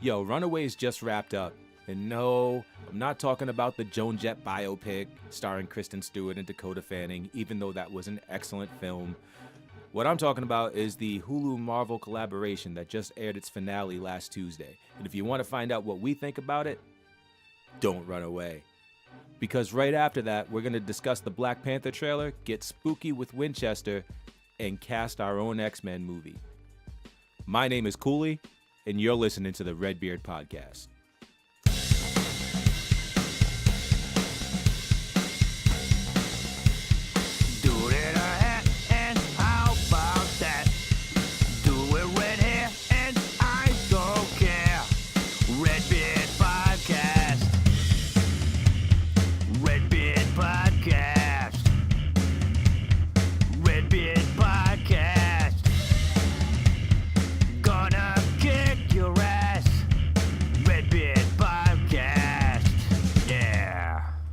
Yo, Runaways just wrapped up. And no, I'm not talking about the Joan Jett biopic starring Kristen Stewart and Dakota Fanning, even though that was an excellent film. What I'm talking about is the Hulu Marvel collaboration that just aired its finale last Tuesday. And if you want to find out what we think about it, don't run away. Because right after that, we're going to discuss the Black Panther trailer, get spooky with Winchester, and cast our own X-Men movie. My name is Cooley, and you're listening to the Redbeard Podcast.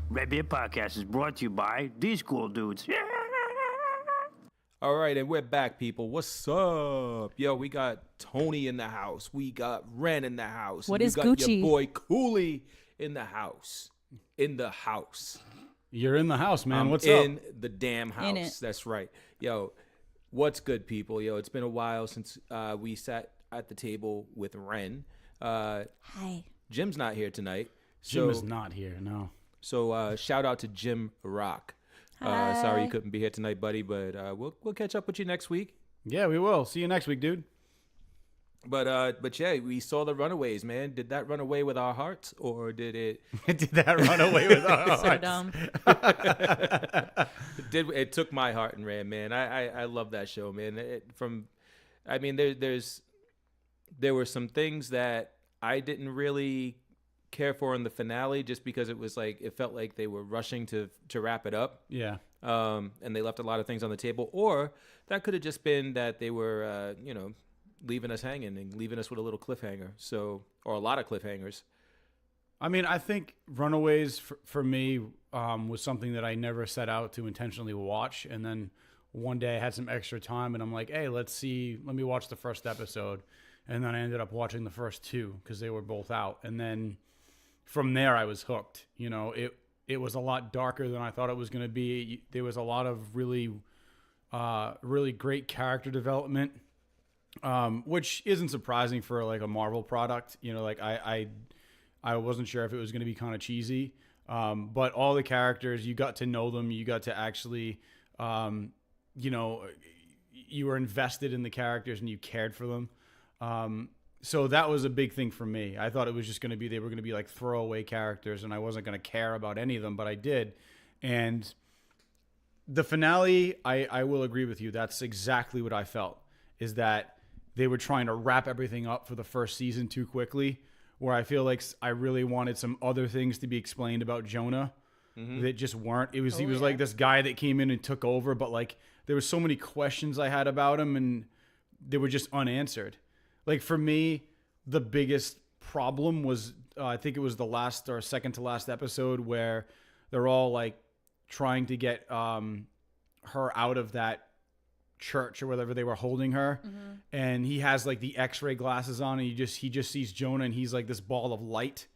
Redbeard Podcast is brought to you by these cool dudes. All right, and we're back, people. What's up? Yo, we got Tony in the house. We got Ren in the house. What and is you got Gucci? your boy Cooley in the house. In the house. You're in the house, man. What's in up? the damn house. In it. That's right. Yo, what's good, people? Yo, it's been a while since we sat at the table with Ren. Hi. Jim's not here tonight. Jim is not here, no. So shout out to Jim Rock. Hi. Sorry you couldn't be here tonight, buddy, but we'll catch up with you next week. Yeah, we will. See you next week, dude. But yeah, we saw the Runaways, man. Did that run away with our hearts, or did it? Did that run away with our hearts? So dumb. It took my heart and ran, man. I love that show, man. There were some things that I didn't really care for in the finale, just because it felt like they were rushing to wrap it up. Yeah. And they left a lot of things on the table, or that could have just been that they were, leaving us hanging and leaving us with a little cliffhanger. Or a lot of cliffhangers. I mean, I think Runaways for me was something that I never set out to intentionally watch. And then one day I had some extra time and I'm like, hey, let me watch the first episode. And then I ended up watching the first two because they were both out. And then from there I was hooked. You know, it was a lot darker than I thought it was going to be. There was a lot of really great character development. Which isn't surprising for like a Marvel product. You know, like I wasn't sure if it was going to be kind of cheesy. But all the characters, you got to know them. You got to actually, you were invested in the characters and you cared for them. So that was a big thing for me. I thought it was just going to be, they were going to be like throwaway characters and I wasn't going to care about any of them, but I did. And the finale, I will agree with you. That's exactly what I felt, is that they were trying to wrap everything up for the first season too quickly, where I feel like I really wanted some other things to be explained about Jonah that just weren't. He was like this guy that came in and took over, but like there was so many questions I had about him and they were just unanswered. Like for me, the biggest problem was, I think it was the last or second to last episode where they're all like trying to get her out of that church or whatever they were holding her, and he has like the x-ray glasses on and he just sees Jonah and he's like this ball of light,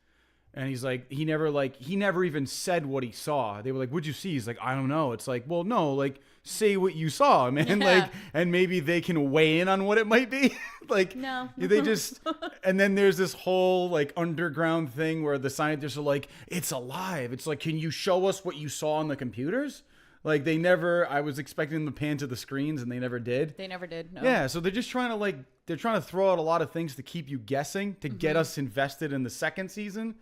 and he's like he never even said what he saw. They were like, what'd you see? He's like, I don't know. It's like, well, no, like say what you saw, man. Yeah. Like, and maybe they can weigh in on what it might be. Like, No. they just and then there's this whole like underground thing where the scientists are like, it's alive. It's like, can you show us what you saw on the computers? Like I was expecting them to pan to the screens and they never did. They never did. No. Yeah, so they're just trying to throw out a lot of things to keep you guessing, to get us invested in the second season.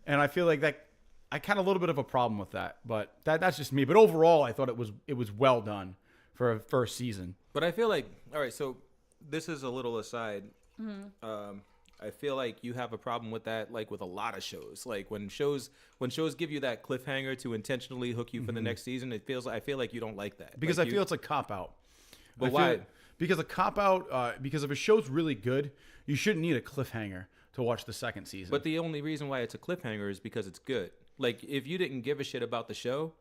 And I feel like that I kind of a little bit of a problem with that, but that's just me. But overall, I thought it was well done for a first season. But I feel like, all right, so this is a little aside. I feel like you have a problem with that, like with a lot of shows. Like when shows give you that cliffhanger to intentionally hook you for the next season, I feel like you don't like that. Because like I feel it's a cop-out. But why? Because a cop-out, because if a show's really good, you shouldn't need a cliffhanger to watch the second season. But the only reason why it's a cliffhanger is because it's good. Like, if you didn't give a shit about the show,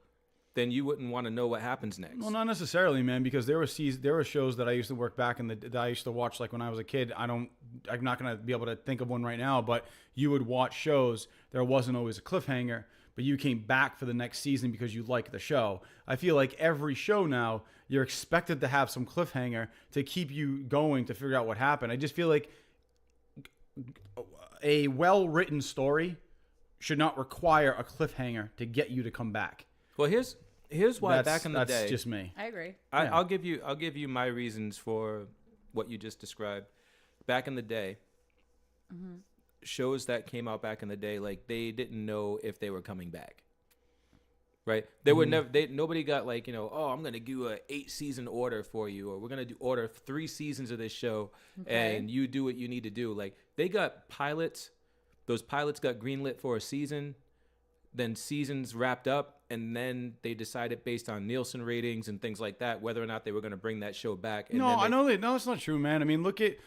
then you wouldn't want to know what happens next. Well, not necessarily, man, because there were shows that I used to work back that I used to watch like when I was a kid. I'm not gonna be able to think of one right now, but you would watch shows. There wasn't always a cliffhanger, but you came back for the next season because you liked the show. I feel like every show now you're expected to have some cliffhanger to keep you going to figure out what happened. I just feel like a well-written story should not require a cliffhanger to get you to come back. Well, here's why back in the day. That's just me. I agree. I'll give you my reasons for what you just described. Back in the day, shows that came out back in the day, like they didn't know if they were coming back. Right? They were never. Nobody got like, oh, I'm gonna do a 8-season order for you, or we're gonna order 3 seasons of this show, and you do what you need to do. Like they got pilots. Those pilots got greenlit for a season, then seasons wrapped up, and then they decided based on Nielsen ratings and things like that whether or not they were gonna bring that show back. And No, it's not true, man. I mean, look at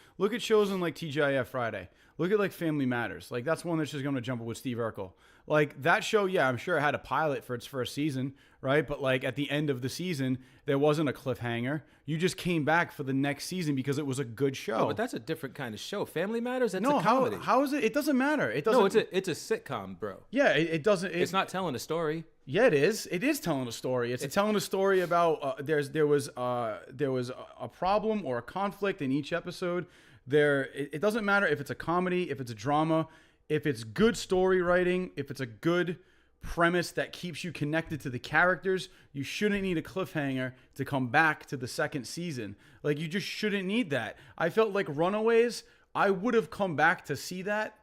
shows on like TGIF Friday. Look at like Family Matters. Like that's one that's just gonna jump with Steve Urkel. Like that show, yeah, I'm sure it had a pilot for its first season, right? But like at the end of the season, there wasn't a cliffhanger. You just came back for the next season because it was a good show. Oh, but that's a different kind of show. Family Matters, that's a comedy. How is it? It doesn't matter. It doesn't. No, it's a sitcom, bro. Yeah, it doesn't. It's not telling a story. Yeah, it is. It is telling a story. It's telling a story about there was a problem or a conflict in each episode. It doesn't matter if it's a comedy, if it's a drama, if it's good story writing, if it's a good premise that keeps you connected to the characters. You shouldn't need a cliffhanger to come back to the second season. Like you just shouldn't need that. I felt like Runaways, I would have come back to see that.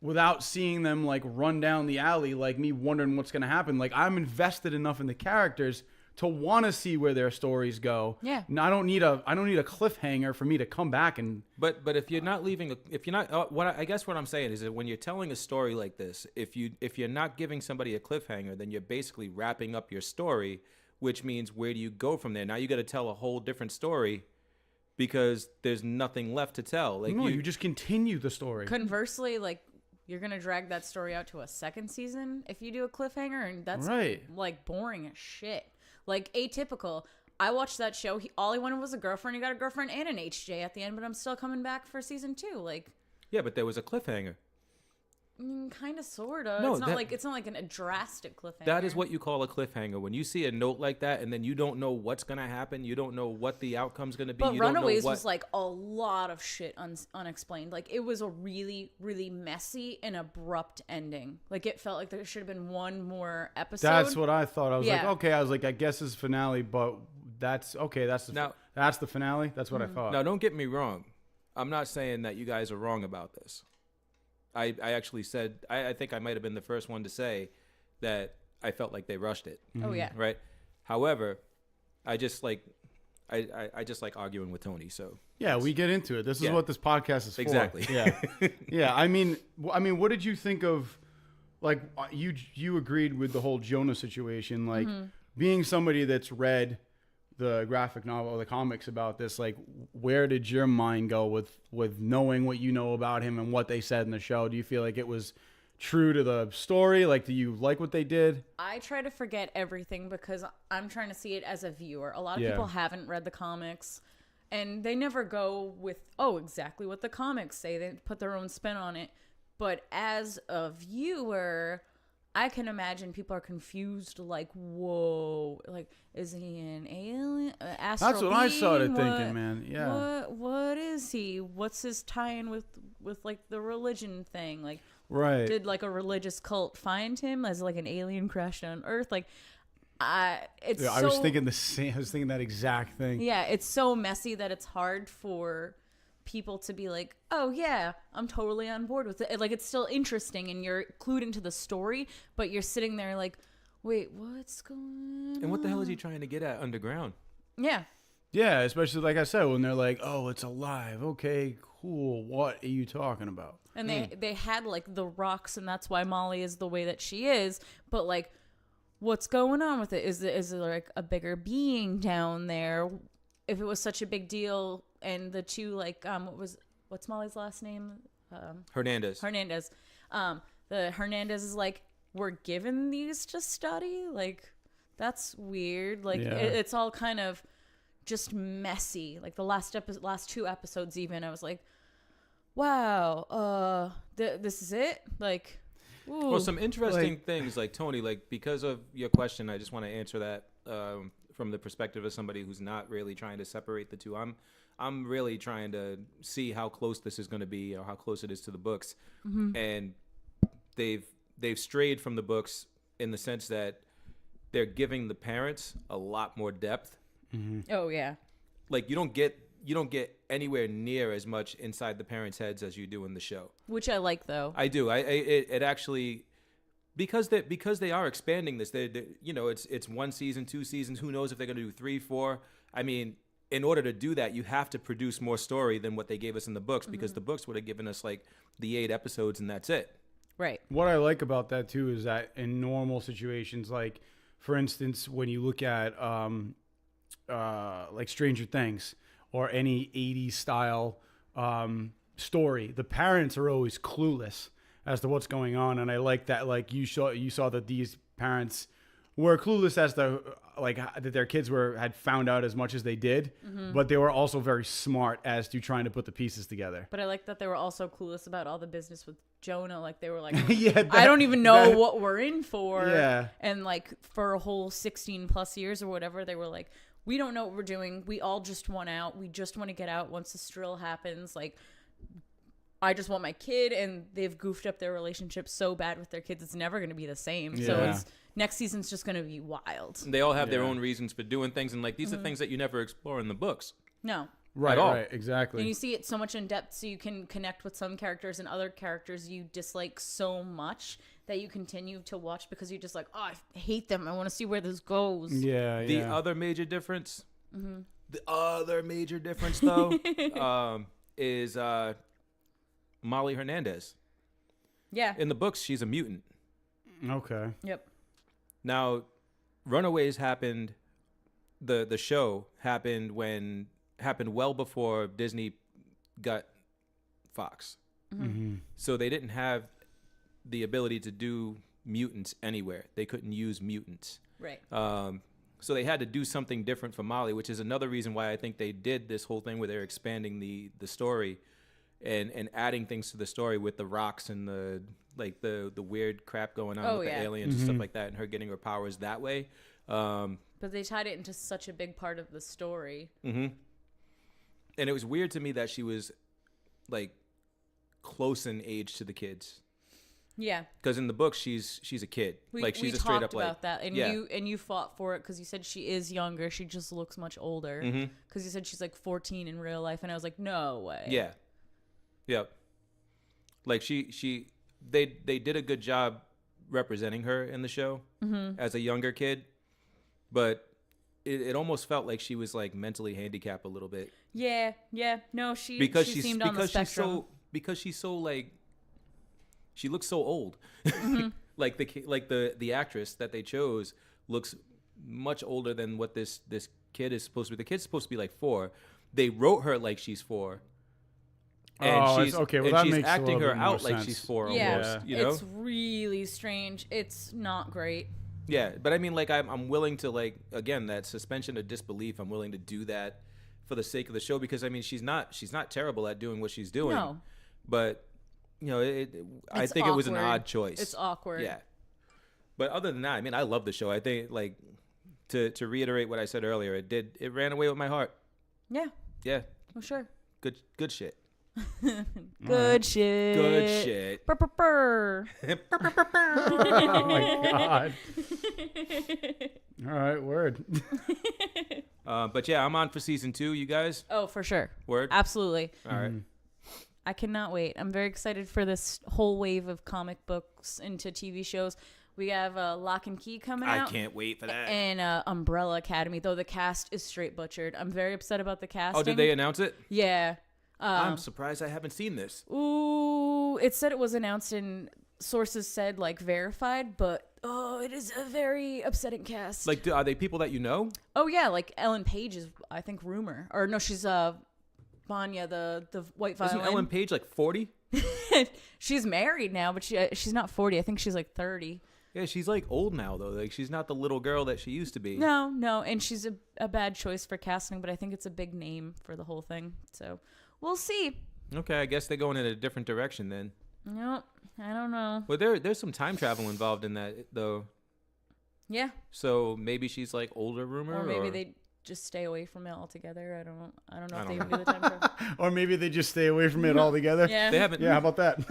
Without seeing them like run down the alley, like me wondering what's going to happen. Like I'm invested enough in the characters to want to see where their stories go. Yeah. And I don't need a cliffhanger for me to come back and. But if you're not I guess what I'm saying is that when you're telling a story like this, if you're not giving somebody a cliffhanger, then you're basically wrapping up your story, which means where do you go from there? Now you got to tell a whole different story because there's nothing left to tell. Like you just continue the story. Conversely, like. You're going to drag that story out to a second season if you do a cliffhanger, and that's like boring as shit. Like Atypical. I watched that show. All he wanted was a girlfriend. He got a girlfriend and an HJ at the end, but I'm still coming back for season 2. Like, yeah, but there was a cliffhanger. Kind of, sort of. No, it's not like a drastic cliffhanger. That is what you call a cliffhanger. When you see a note like that and then you don't know what's going to happen, you don't know what the outcome's going to be. But Runaways was like a lot of shit unexplained. Like it was a really, really messy and abrupt ending. Like it felt like there should have been one more episode. That's what I thought. I was like, okay. I was like, I guess it's finale, but that's okay. That's the finale. That's what I thought. Now, don't get me wrong. I'm not saying that you guys are wrong about this. I actually said, I think I might have been the first one to say that I felt like they rushed it. Oh, yeah. Right? However, I just like arguing with Tony, so. Yeah, we get into it. This is what this podcast is for. Exactly. Yeah. Yeah, I mean, what did you think of, like, you agreed with the whole Jonah situation, like, being somebody that's read the graphic novel or the comics about this, like where did your mind go with knowing what you know about him and what they said in the show? Do you feel like it was true to the story? Like, do you like what they did? I try to forget everything because I'm trying to see it as a viewer. A lot of people haven't read the comics and they never go with, exactly what the comics say. They put their own spin on it. But as a viewer, I can imagine people are confused, like, whoa, like, is he an alien? Astral That's what being? I started thinking, man. Yeah. What is he? What's his tie-in with like the religion thing? Like, right? Did like a religious cult find him as like an alien crashed on Earth? Like, I was thinking the same. I was thinking that exact thing. Yeah, it's so messy that it's hard for people to be like, oh yeah, I'm totally on board with it. Like, it's still interesting and you're clued into the story, but you're sitting there like, wait, what's going on? And what the hell is he trying to get at underground? Yeah. Yeah, especially like I said, when they're like, oh, it's alive. Okay, cool. What are you talking about? And they had like the rocks, and that's why Molly is the way that she is. But like, what's going on with it? Is there like a bigger being down there? If it was such a big deal, and the two like what's Molly's last name? Hernandez. The Hernandez is like, we're given these to study. Like, that's weird. Like, Yeah. it's all kind of just messy. Like, the last 2 episodes even, I was like, wow, this is it? Like, ooh. Well, some interesting things, like, Tony, like, because of your question, I just want to answer that from the perspective of somebody who's not really trying to separate the two. I'm really trying to see how close this is going to be, or how close it is to the books. And they've strayed from the books in the sense that they're giving the parents a lot more depth. Oh, yeah. Like, you don't get anywhere near as much inside the parents' heads as you do in the show. Which I like, though. I do. It actually, because they are expanding this. They it's 1 season, 2 seasons. Who knows if they're going to do 3, 4? I mean, in order to do that, you have to produce more story than what they gave us in the books, because the books would have given us like the 8 episodes and that's it. Right. What I like about that too is that in normal situations, like for instance, when you look at like Stranger Things or any 80s style story, the parents are always clueless as to what's going on, and I like that. Like you saw that these parents were clueless as to like that their kids had found out as much as they did, but they were also very smart as to trying to put the pieces together. But I like that they were also clueless about all the business with Jonah. Like, they were like, Yeah, I don't even know what we're in for. Yeah. And like for a whole 16 plus years or whatever, they were like, we don't know what we're doing. We all just want out. We just want to get out once the strill happens. Like, I just want my kid, and they've goofed up their relationship so bad with their kids. It's never going to be the same. So Yeah. next season's just going to be wild. They all have their own reasons for doing things, and like these are things that you never explore in the books. No. Right, At all. right, exactly. And you see it so much in depth, so you can connect with some characters, and other characters you dislike so much that you continue to watch because you're just like, oh, I hate them. I want to see where this goes. Yeah, The yeah. other major difference, though, is Molly Hernandez. Yeah. In the books, she's a mutant. Okay. Yep. Now, Runaways happened. The show happened well before Disney got Fox. So they didn't have the ability to do mutants anywhere. They couldn't use mutants. Right. So they had to do something different for Molly, which is another reason why I think they did this whole thing where they're expanding the story and adding things to the story with the rocks and the weird crap going on with the aliens and stuff like that, and her getting her powers that way. But they tied it into such a big part of the story. And it was weird to me that she was like close in age to the kids. Yeah. Because in the book, she's a kid. She's a straight up about that, and you fought for it because you said she is younger. She just looks much older. Because you said she's like 14 in real life, and I was like, no way. Yeah. Yep. Like they did a good job representing her in the show as a younger kid, but it almost felt like she was like mentally handicapped a little bit. Yeah. No, she seemed on the spectrum. Because she's so like, she looks so old. Like the actress that they chose looks much older than what this kid is supposed to be. The kid's supposed to be like 4. They wrote her like she's 4. And she's okay. Well, and that she's makes acting a little her bit out more like sense. she's 4 Yeah, almost. You know? it's really strange. It's not great. Yeah, but I mean, like, I'm willing to, like, again, that suspension of disbelief. I'm willing to do that for the sake of the show, because I mean, she's not terrible at doing what she's doing. No. But you know, I think awkward. It was an odd choice. It's awkward. Yeah. But other than that, I mean, I love the show. I think, like, to reiterate what I said earlier, it ran away with my heart. Yeah. Yeah. Well, sure. Good shit. Good shit. Good shit. Burr, burr, burr. Oh my god. All right, word. But yeah, I'm on for season 2, you guys. Oh, for sure. Word? Absolutely. All right. I cannot wait. I'm very excited for this whole wave of comic books into TV shows. We have Lock and Key coming out. I can't wait for that. And Umbrella Academy, though the cast is straight butchered. I'm very upset about the casting. Oh, did they announce it? Yeah. I'm surprised I haven't seen this. Ooh, it said it was announced and sources said, like, verified, but, it is a very upsetting cast. Like, are they people that you know? Oh, yeah, like Ellen Page is, I think, rumor. Or, no, she's Vanya, the white violin. Isn't Ellen Page, like, 40? She's married now, but she's not 40. I think she's, like, 30. Yeah, she's like old now though. Like she's not the little girl that she used to be. No, and she's a bad choice for casting, but I think it's a big name for the whole thing. So we'll see. Okay, I guess they're going in a different direction then. Nope, I don't know. Well, there's some time travel involved in that though. Yeah. So maybe she's like older, rumor, or maybe they just stay away from it altogether. I don't know if they even do the time travel. Or maybe they just stay away from it altogether. Yeah. They haven't. Yeah, how about that?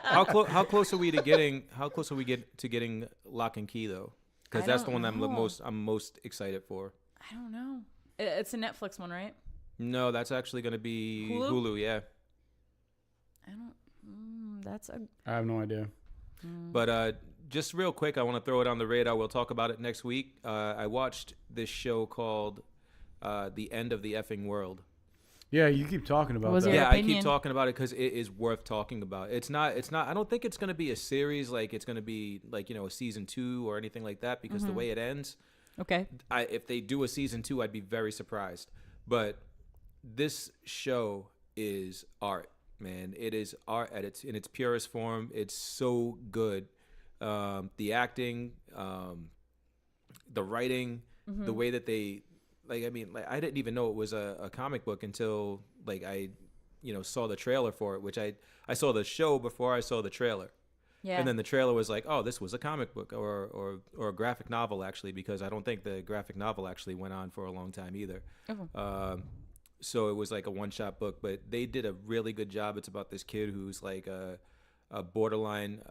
How close are we to getting? How close are we to getting Lock and Key though? Because that's the one I'm most excited for. I don't know. It's a Netflix one, right? No, that's actually going to be Hulu. Yeah. I don't. I have no idea. But just real quick, I want to throw it on the radar. We'll talk about it next week. I watched this show called The End of the Effing World. Yeah, you keep talking about that. Yeah, I keep talking about it because it is worth talking about. It's not. I don't think it's going to be a series like it's going to be like a season 2 or anything like that because the way it ends. Okay. If they do a season 2, I'd be very surprised. But this show is art, man. It is art in its purest form. It's so good. The acting, the writing, the way that they I didn't even know it was a comic book until I saw the trailer for it, which I saw the show before I saw the trailer. Yeah. And then the trailer was like, oh, this was a comic book or a graphic novel actually, because I don't think the graphic novel actually went on for a long time either. So it was like a one-shot book, but they did a really good job. It's about this kid who's like a borderline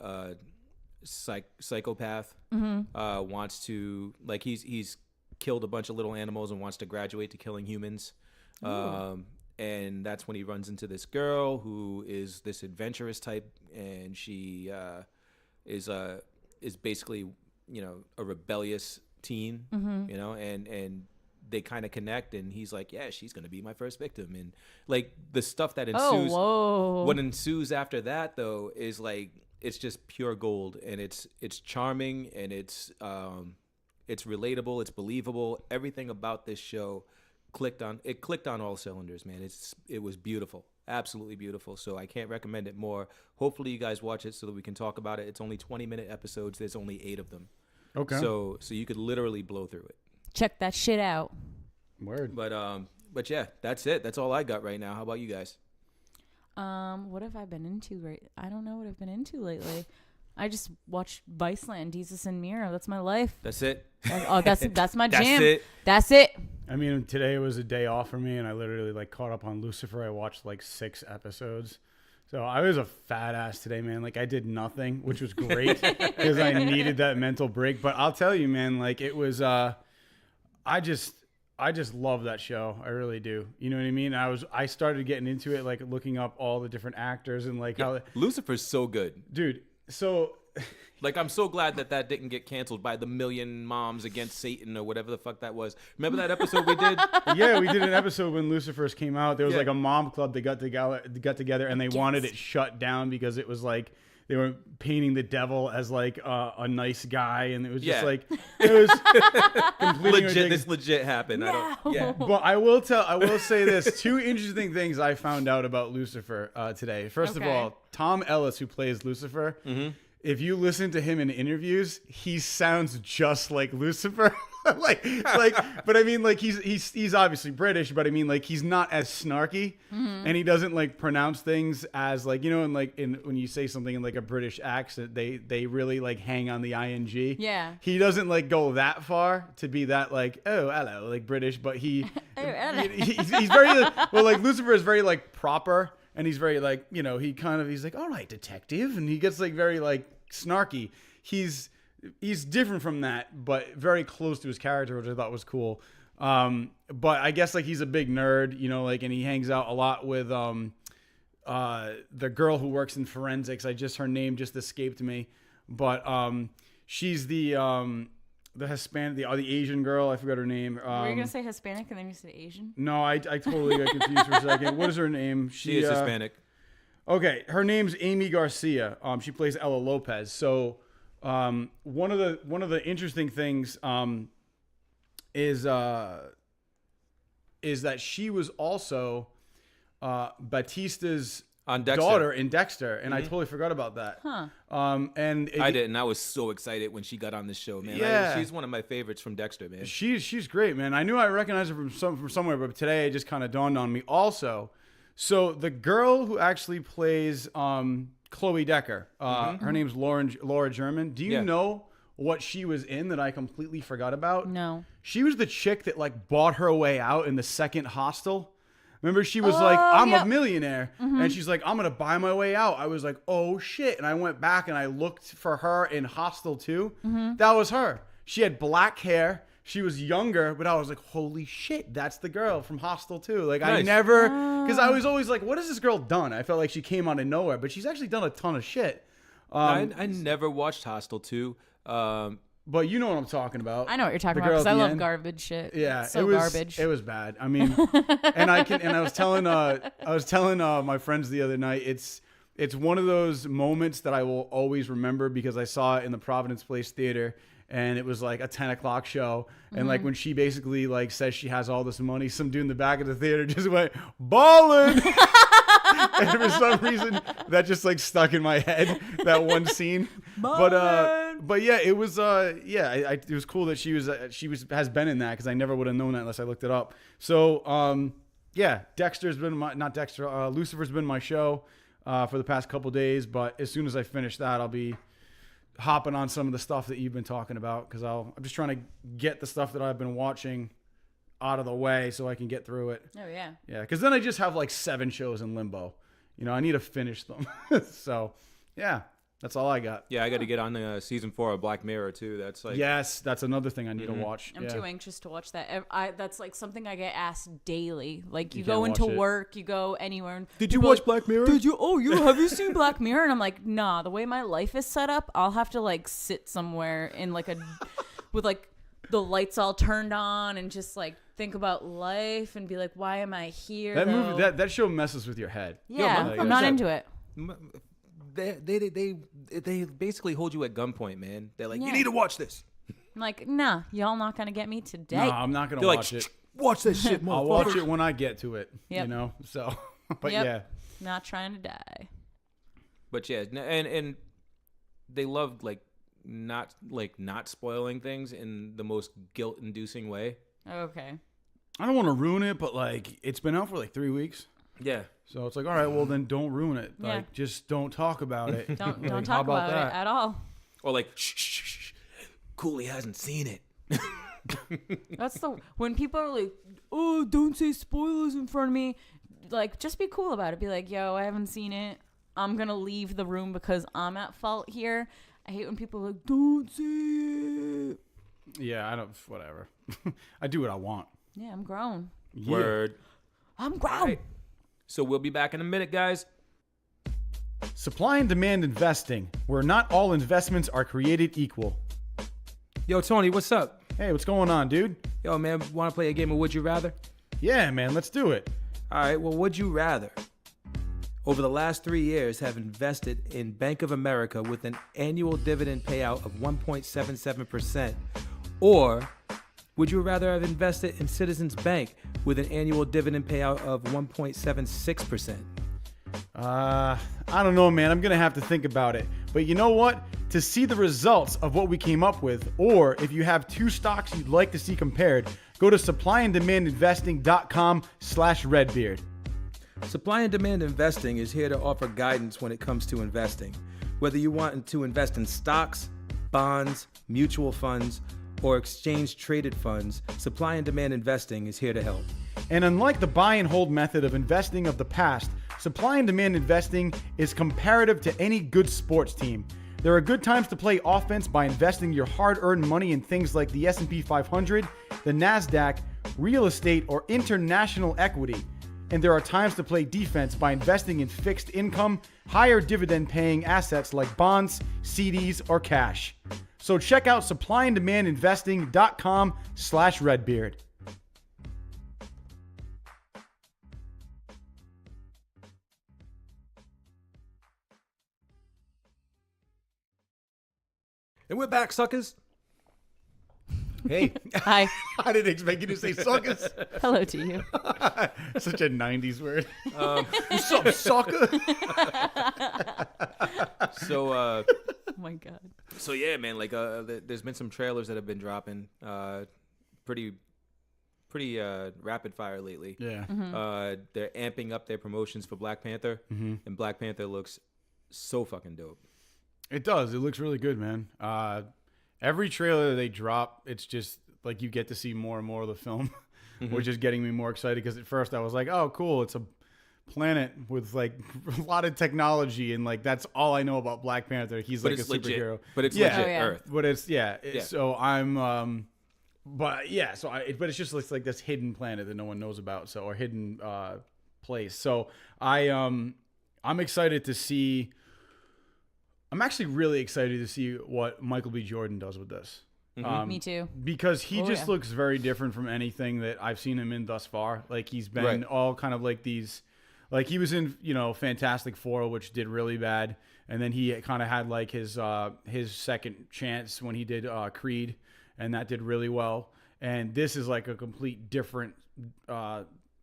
psychopath. Wants to he's killed a bunch of little animals and wants to graduate to killing humans. And that's when he runs into this girl who is this adventurous type, and she is basically a rebellious teen, and they kind of connect, and he's like, yeah, she's gonna be my first victim, and the stuff that ensues. What ensues after that though is it's just pure gold, and it's charming, and it's relatable, it's believable. Everything about this show clicked on all cylinders, man. It was beautiful, absolutely beautiful. So I can't recommend it more. Hopefully you guys watch it so that we can talk about it. It's only 20-minute episodes. There's only 8 of them. Okay. So you could literally blow through it. Check that shit out. Word. But yeah, that's it. That's all I got right now. How about you guys? What have I been into I don't know what I've been into lately. I just watched Viceland, Jesus and Miro. That's my life. That's it. That's my jam. That's it. That's it. I mean, today was a day off for me, and I literally caught up on Lucifer. I watched 6 episodes. So I was a fat ass today, man. I did nothing, which was great because I needed that mental break. But I'll tell you, man, it was, I just love that show. I really do. You know what I mean? I started getting into it, looking up all the different actors and how Lucifer's so good, dude. So I'm so glad that didn't get canceled by the Million Moms Against Satan or whatever the fuck that was. Remember that episode we did? Yeah, we did an episode when Lucifer came out. There was a mom club that got together and they wanted it shut down because it was they were painting the devil as a nice guy, and it was just it was completely legit. ridiculous. This legit happened. No. But I will say this: 2 interesting things I found out about Lucifer today. First of all, Tom Ellis, who plays Lucifer, if you listen to him in interviews, he sounds just like Lucifer. But I mean, he's obviously British, but I mean, he's not as snarky, and he doesn't pronounce things as when you say something in a British accent, they really hang on the ing. Yeah. He doesn't go that far to be that oh hello British, but he's very Lucifer is very proper, and he's very he's all right, detective, and he gets very snarky. He's different from that, but very close to his character, which I thought was cool. But I guess he's a big nerd, and he hangs out a lot with the girl who works in forensics. Her name just escaped me, but she's the Hispanic, the Asian girl. I forgot her name. Were you gonna say Hispanic and then you said Asian? No, I totally got confused for a second. What is her name? She is Hispanic. Okay, her name's Amy Garcia. She plays Ella Lopez. So. One of the interesting things is that she was also Batista's On Dexter. daughter in Dexter, and I totally forgot about that. Huh. I didn't. I was so excited when she got on this show, man. Yeah. She's one of my favorites from Dexter, man. She's great, man. I knew I recognized her from somewhere, but today it just kind of dawned on me. Also, so the girl who actually plays Chloe Decker, her name's Laura German. Do you know what she was in that I completely forgot about? No. She was the chick that like bought her way out in the second Hostel. Remember, she was like, I'm a millionaire. And she's like, I'm going to buy my way out. I was like, oh, shit. And I went back and I looked for her in Hostel 2. That was her. She had black hair. She was younger, but I was like, holy shit, that's the girl from Hostel 2. Like, Nice. I never, because I was always like, what has this girl done? I felt like she came out of nowhere, but she's actually done a ton of shit. I never watched Hostel 2. But you know what I'm talking about. I know what you're talking about because I love garbage shit. Yeah, so garbage. It was bad. I mean, and I was telling my friends the other night. It's one of those moments that I will always remember because I saw it in the Providence Place Theater, and it was like a 10 o'clock show. And like when she basically like says she has all this money, some dude in the back of the theater just went ballin'. And for some reason that just like stuck in my head, that one scene. But yeah, it was it was cool that she has been in that because I never would have known that unless I looked it up. So yeah, Dexter's been Lucifer's been my show for the past couple days, but as soon as I finish that, I'll be hopping on some of the stuff that you've been talking about because I'm just trying to get the stuff that I've been watching out of the way so I can get through it. Oh yeah. Yeah, because then I just have like 7 shows in limbo. You know, I need to finish them. So yeah, that's all I got. Yeah, I got to get on season 4 of Black Mirror too. That's like yes, that's another thing I need to watch. I'm too anxious to watch that. That's like something I get asked daily. Like you can't go into watch it. work, you go anywhere. And Did you people are watch like, Black Mirror? Did you? Oh, have you seen Black Mirror? And I'm like, nah. The way my life is set up, I'll have to like sit somewhere in like with like the lights all turned on and just like think about life and be like, why am I here? That movie, that show messes with your head. Yeah, I'm not into it. They basically hold you at gunpoint, man. They're like, Yeah. you need to watch this. I'm like, nah, y'all not gonna get me today. No, I'm not gonna They're watch like, it. watch this shit, motherfucker. I'll watch it when I get to it. Yep. You know, so but Yep. yeah. Not trying to die. But yeah, and they love not spoiling things in the most guilt-inducing way. Okay. I don't want to ruin it, but like it's been out for like 3 weeks. Yeah. So it's like, all right, well then don't ruin it. Yeah. Like just don't talk about it. Don't Like, talk how about that? it at all. Or like, shh. Cooley hasn't seen it. That's when people are like, oh, don't say spoilers in front of me. Like, just be cool about it. Be like, yo, I haven't seen it. I'm gonna leave the room because I'm at fault here. I hate when people are like, don't see it. Yeah, I don't. Whatever. I do what I want. Yeah, I'm grown. Yeah. Word. I'm grown. All right. So we'll be back in a minute, guys. Supply and demand investing, where not all investments are created equal. Yo, Tony, what's up? Hey, what's going on, dude? Yo, man, want to play a game of Would You Rather? Yeah, man, let's do it. All right, well, would you rather, over the last 3 years, have invested in Bank of America with an annual dividend payout of 1.77%, or would you rather have invested in Citizens Bank with an annual dividend payout of 1.76%? I don't know, man. I'm going to have to think about it. But you know what? To see the results of what we came up with, or if you have 2 stocks you'd like to see compared, go to supplyanddemandinvesting.com/redbeard. Supply and demand investing is here to offer guidance when it comes to investing. Whether you want to invest in stocks, bonds, mutual funds, or exchange-traded funds, supply and demand investing is here to help. And unlike the buy and hold method of investing of the past, supply and demand investing is comparative to any good sports team. There are good times to play offense by investing your hard-earned money in things like the S&P 500, the NASDAQ, real estate, or international equity. And there are times to play defense by investing in fixed income, higher dividend-paying assets like bonds, CDs, or cash. So check out supplyanddemandinvesting.com/redbeard. And we're back, suckers. Hey. Hi. I didn't expect you to say suckers. Hello to you. Such a 90s word. What's up, sucker? So, Oh my God. so yeah, man. Like, there's been some trailers that have been dropping, pretty rapid fire lately. Yeah. They're amping up their promotions for Black Panther, and Black Panther looks so fucking dope. It does. It looks really good, man. Every trailer they drop, it's just like you get to see more and more of the film, which is getting me more excited. Because at first I was like, "Oh, cool! It's a planet with like a lot of technology, and like that's all I know about Black Panther. He's But like a it's legit. superhero, But it's Yeah. legit Oh, yeah. Earth. But it's So I'm but yeah. So but it's just like this hidden planet that no one knows about. So or hidden place. So I'm excited to see. I'm actually really excited to see what Michael B. Jordan does with this. Me too. Because he Oh, just yeah. looks very different from anything that I've seen him in thus far. Like he's been Right. all kind of like these, like he was in, Fantastic Four, which did really bad. And then he kind of had like his second chance when he did Creed, and that did really well. And this is like a complete different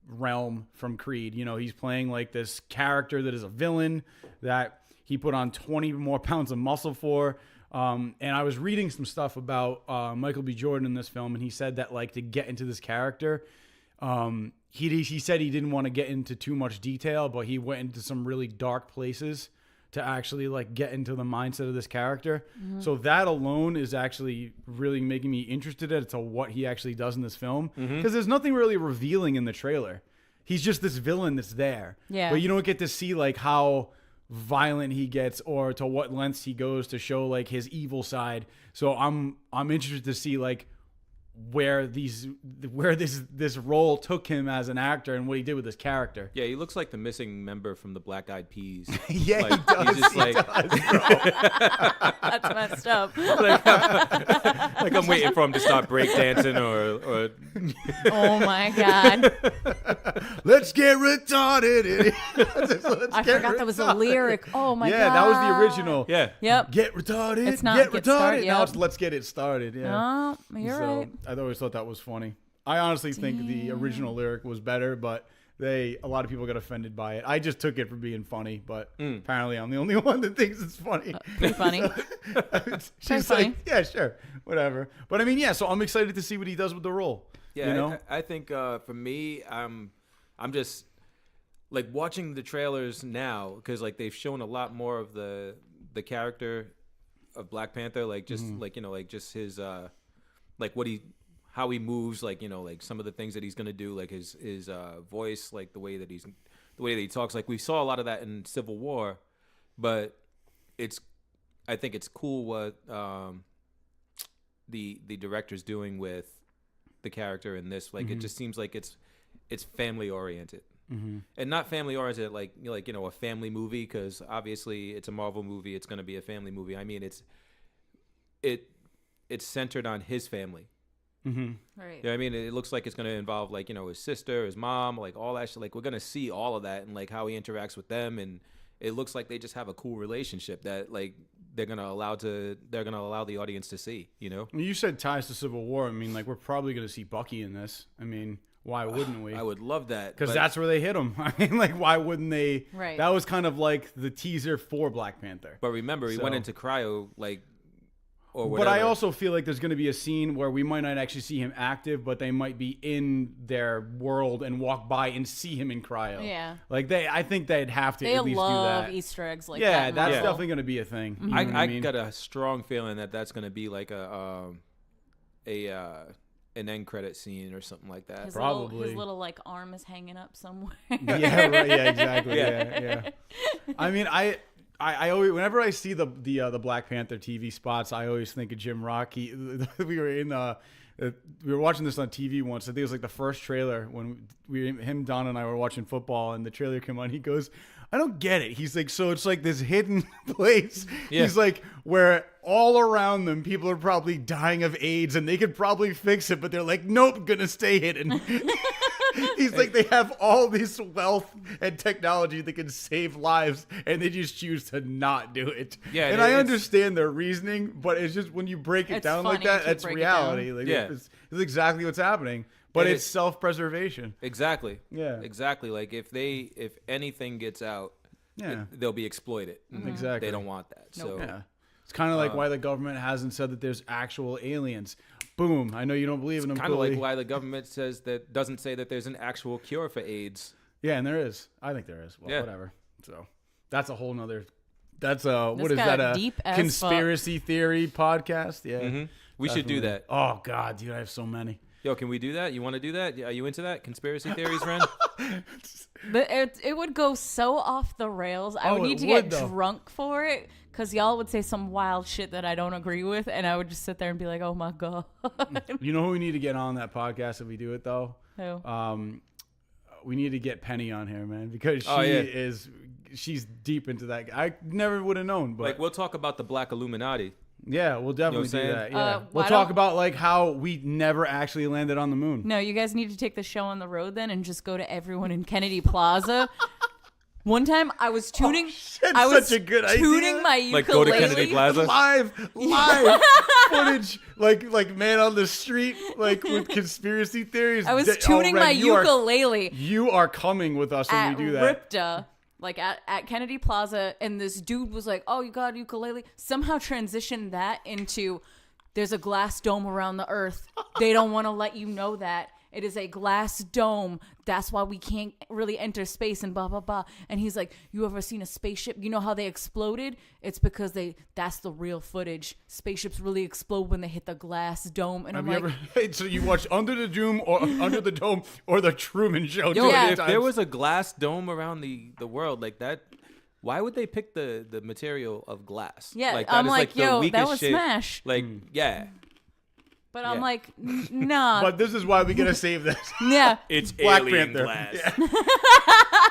realm from Creed. He's playing like this character that is a villain that he put on 20 more pounds of muscle for. And I was reading some stuff about Michael B. Jordan in this film, and he said that like to get into this character, he said he didn't want to get into too much detail, but he went into some really dark places to actually like get into the mindset of this character. So that alone is actually really making me interested as to what he actually does in this film, because there's nothing really revealing in the trailer. He's just this villain that's there. Yeah. But you don't get to see like how violent he gets or to what lengths he goes to show like his evil side. So I'm interested to see like where this role took him as an actor and what he did with this character. Yeah, he looks like the missing member from the Black Eyed Peas. Yeah, Like, he does. he's just He like- does, bro. That's messed up. Like I'm waiting for him to start breakdancing or Oh my God. Let's get retarded. I forgot that was a lyric. Oh my God. Yeah, that was the original. yeah. Yep. Get retarded. It's not get get retarded. started, Now yep. it's let's get it started. Yeah. Oh, you're So right. I always thought that was funny. I honestly think the original lyric was better, but a lot of people got offended by it. I just took it for being funny, but apparently I'm the only one that thinks it's funny. Pretty funny. She's funny. like, yeah, sure, whatever. But I mean, yeah. So I'm excited to see what he does with the role. Yeah, you know? I think for me, I'm just like watching the trailers now because like they've shown a lot more of the character of Black Panther, like just like like just his like how he moves, like like some of the things that he's gonna do, like his voice, like the way that he talks. Like we saw a lot of that in Civil War, but I think it's cool what the director's doing with the character in this. Like it just seems like it's family oriented. And not family oriented like a family movie, because obviously it's a Marvel movie, it's going to be a family movie. I mean it's centered on his family. Right. You know what I mean? It looks like it's going to involve like his sister, his mom, like all that shit. Like we're going to see all of that and like how he interacts with them, and it looks like they just have a cool relationship that like they're going to allow the audience to see, You said ties to Civil War. I mean, like we're probably going to see Bucky in this. I mean, why wouldn't we? I would love that. Because but- that's where they hit him. I mean, like, why wouldn't they? Right. That was kind of like the teaser for Black Panther. But remember, he went into cryo, like, or But whatever. I also feel like there's going to be a scene where we might not actually see him active, but they might be in their world and walk by and see him in cryo. Yeah. Like I think they'd have to They at least do love that. Easter eggs like Yeah, that. in that's Marvel. definitely going to be a thing. You know what I mean? got a strong feeling that that's going to be like an end credit scene or something like that. Probably. his little like arm is hanging up somewhere. Yeah, right. Yeah, exactly. Yeah. Yeah. I mean, I always, whenever I see the Black Panther TV spots, I always think of Jim Rock. We were watching this on TV once. I think it was like the first trailer when him, Don, and I were watching football, and the trailer came on. He goes, "I don't get it." He's like, "So it's like this hidden place." Yeah. He's like, where all around them people are probably dying of AIDS, and they could probably fix it, but they're like, "Nope, gonna stay hidden." He's like, they have all this wealth and technology that can save lives, and they just choose to not do it. Yeah, and I understand their reasoning, but it's just when you break it down like that, that's reality. Like, it's exactly what's happening. But it's self-preservation. Exactly. Yeah. Exactly. Like if anything gets out, they'll be exploited. Exactly. They don't want that. So yeah. It's kind of like why the government hasn't said that there's actual aliens. Boom. I know you don't believe in them. Kind of like why the government doesn't say that there's an actual cure for AIDS. Yeah, and there is. I think there is. Well, whatever. So that's a whole nother. That's what is that? A conspiracy theory podcast? Yeah. We should do that. Oh God, dude, I have so many. Yo, can we do that? You want to do that? Are you into that? Conspiracy theories, Ren? But it would go so off the rails. I would need to get drunk for it, because y'all would say some wild shit that I don't agree with, and I would just sit there and be like, oh my God. You know who we need to get on that podcast if we do it, though? Who? We need to get Penny on here, man, because she's deep into that. I never would have known. But like, we'll talk about the Black Illuminati. Yeah, we'll definitely do that. Yeah, we'll talk about like how we never actually landed on the moon. No, you guys need to take the show on the road then and just go to everyone in Kennedy Plaza. One time I was tuning. I was such a good tuning idea. My ukulele. Like go to Kennedy Plaza. Live footage, like man on the street, like with conspiracy theories. I was tuning my ukulele. You are coming with us when we do that. Ripta. Like at Kennedy Plaza, and this dude was like, oh, you got a ukulele? Somehow transitioned that into, there's a glass dome around the earth. They don't want to let you know that. It is a glass dome. That's why we can't really enter space and blah, blah, blah. And he's like, you ever seen a spaceship? You know how they exploded? It's because that's the real footage. Spaceships really explode when they hit the glass dome. And so you watch Under the Dome or Under the Dome or The Truman Show? Yo, if there was a glass dome around the world like that, why would they pick the material of glass? Yeah, like, I'm like, yo, that was shit. smash. Like, yeah. But I'm like, nah. But this is why we gotta save this. Yeah, it's Black alien Panther. glass.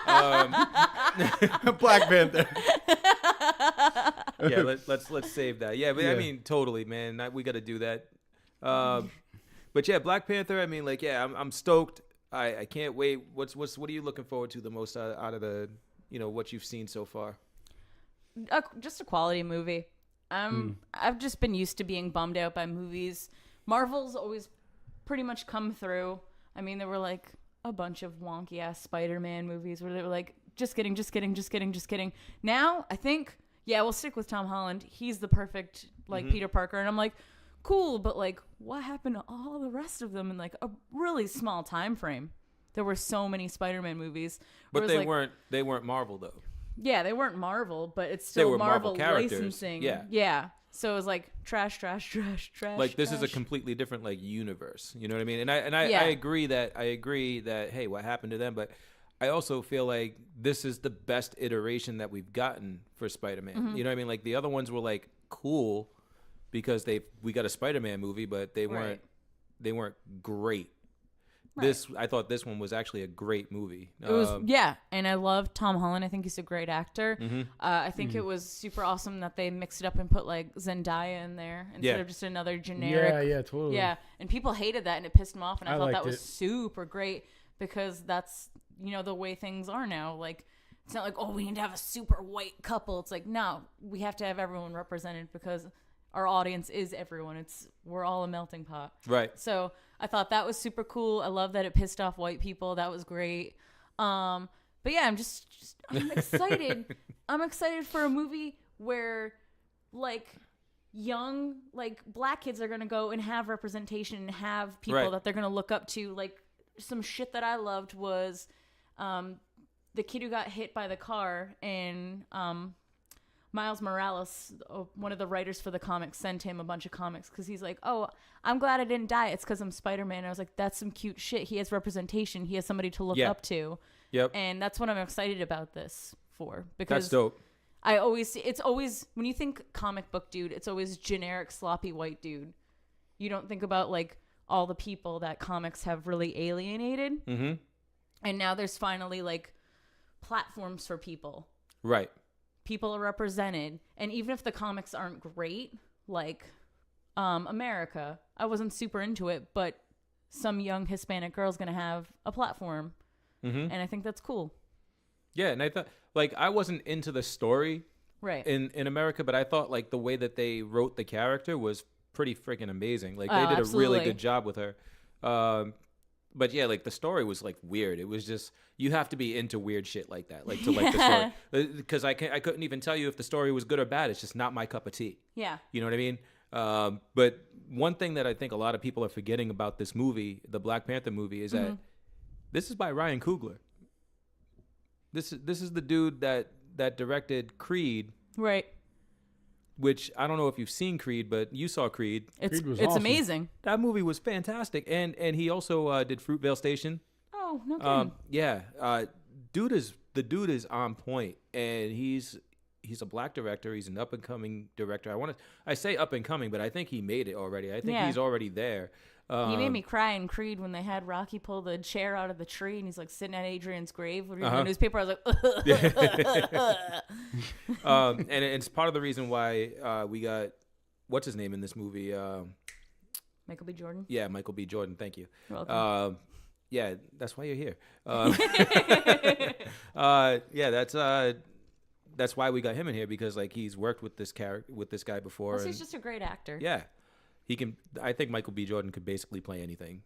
Yeah. Black Panther. Yeah, let's save that. Yeah, but I mean, totally, man. We got to do that. But yeah, Black Panther. I mean, like, yeah, I'm stoked. I can't wait. What are you looking forward to the most out of the, what you've seen so far? Just a quality movie. I've just been used to being bummed out by movies. Marvel's always pretty much come through. I mean, there were like a bunch of wonky ass Spider-Man movies where they were like, just kidding. Now, I think, we'll stick with Tom Holland. He's the perfect Peter Parker. And I'm like, cool, but like, what happened to all the rest of them in like a really small time frame? There were so many Spider-Man movies. But they weren't Marvel though. Yeah, they weren't Marvel, but it's still Marvel characters. Licensing. Yeah. So it was like trash. Like this is a completely different universe. You know what I mean? And I agree that hey, what happened to them? But I also feel like this is the best iteration that we've gotten for Spider-Man. Mm-hmm. You know what I mean? Like the other ones were like cool because we got a Spider-Man movie, but they weren't great. Right. I thought this one was actually a great movie. It was, and I love Tom Holland. I think he's a great actor. Mm-hmm. I think it was super awesome that they mixed it up and put like Zendaya in there instead of just another generic. Yeah, totally. Yeah, and people hated that and it pissed them off, and I thought that was super great because that's the way things are now. Like it's not like, oh, we need to have a super white couple. It's like, no, we have to have everyone represented because our audience is everyone. We're all a melting pot. Right. So I thought that was super cool. I love that it pissed off white people. That was great. But yeah, I'm excited. I'm excited for a movie where like young, like black kids are going to go and have representation and have people that they're going to look up to. Like some shit that I loved was the kid who got hit by the car and Miles Morales, one of the writers for the comics, sent him a bunch of comics because he's like, oh, I'm glad I didn't die. It's because I'm Spider-Man. And I was like, that's some cute shit. He has representation. He has somebody to look up to. Yep. And that's what I'm excited about this for. Because that's dope. It's always, when you think comic book dude, it's always generic, sloppy white dude. You don't think about like all the people that comics have really alienated. Mm-hmm. And now there's finally like platforms for people. Right. People are represented, and even if the comics aren't great, like America, I wasn't super into it, but some young Hispanic girl's going to have a platform. And I think that's cool. Yeah, and I thought, like, I wasn't into the story right in America, but I thought, like, the way that they wrote the character was pretty freaking amazing. Like, they did absolutely. a really good job with her. But yeah, like, the story was, like, weird. It was just, you have to be into weird shit like that, like, to like the story. Because I couldn't even tell you if the story was good or bad. It's just not my cup of tea. Yeah. You know what I mean? But one thing that I think a lot of people are forgetting about this movie, the Black Panther movie, is that this is by Ryan Coogler. This is the dude that directed Creed. Right. Which I don't know if you've seen Creed, but you saw Creed. Creed was it's awesome. amazing. That movie was fantastic, and he also did Fruitvale Station. Oh, no kidding. Yeah, the dude is on point, and he's a black director. He's an up and coming director. I say up and coming, but I think he made it already. I think he's already there. He made me cry in Creed when they had Rocky pull the chair out of the tree and he's like sitting at Adrian's grave reading the newspaper. I was like, and it's part of the reason why we got what's his name in this movie. Michael B. Jordan. Yeah, Michael B. Jordan. Thank you. You're welcome. Yeah, that's why you're here. Yeah, that's why we got him in here, because like he's worked with this guy before. Plus, he's just a great actor. Yeah. He can. I think Michael B. Jordan could basically play anything.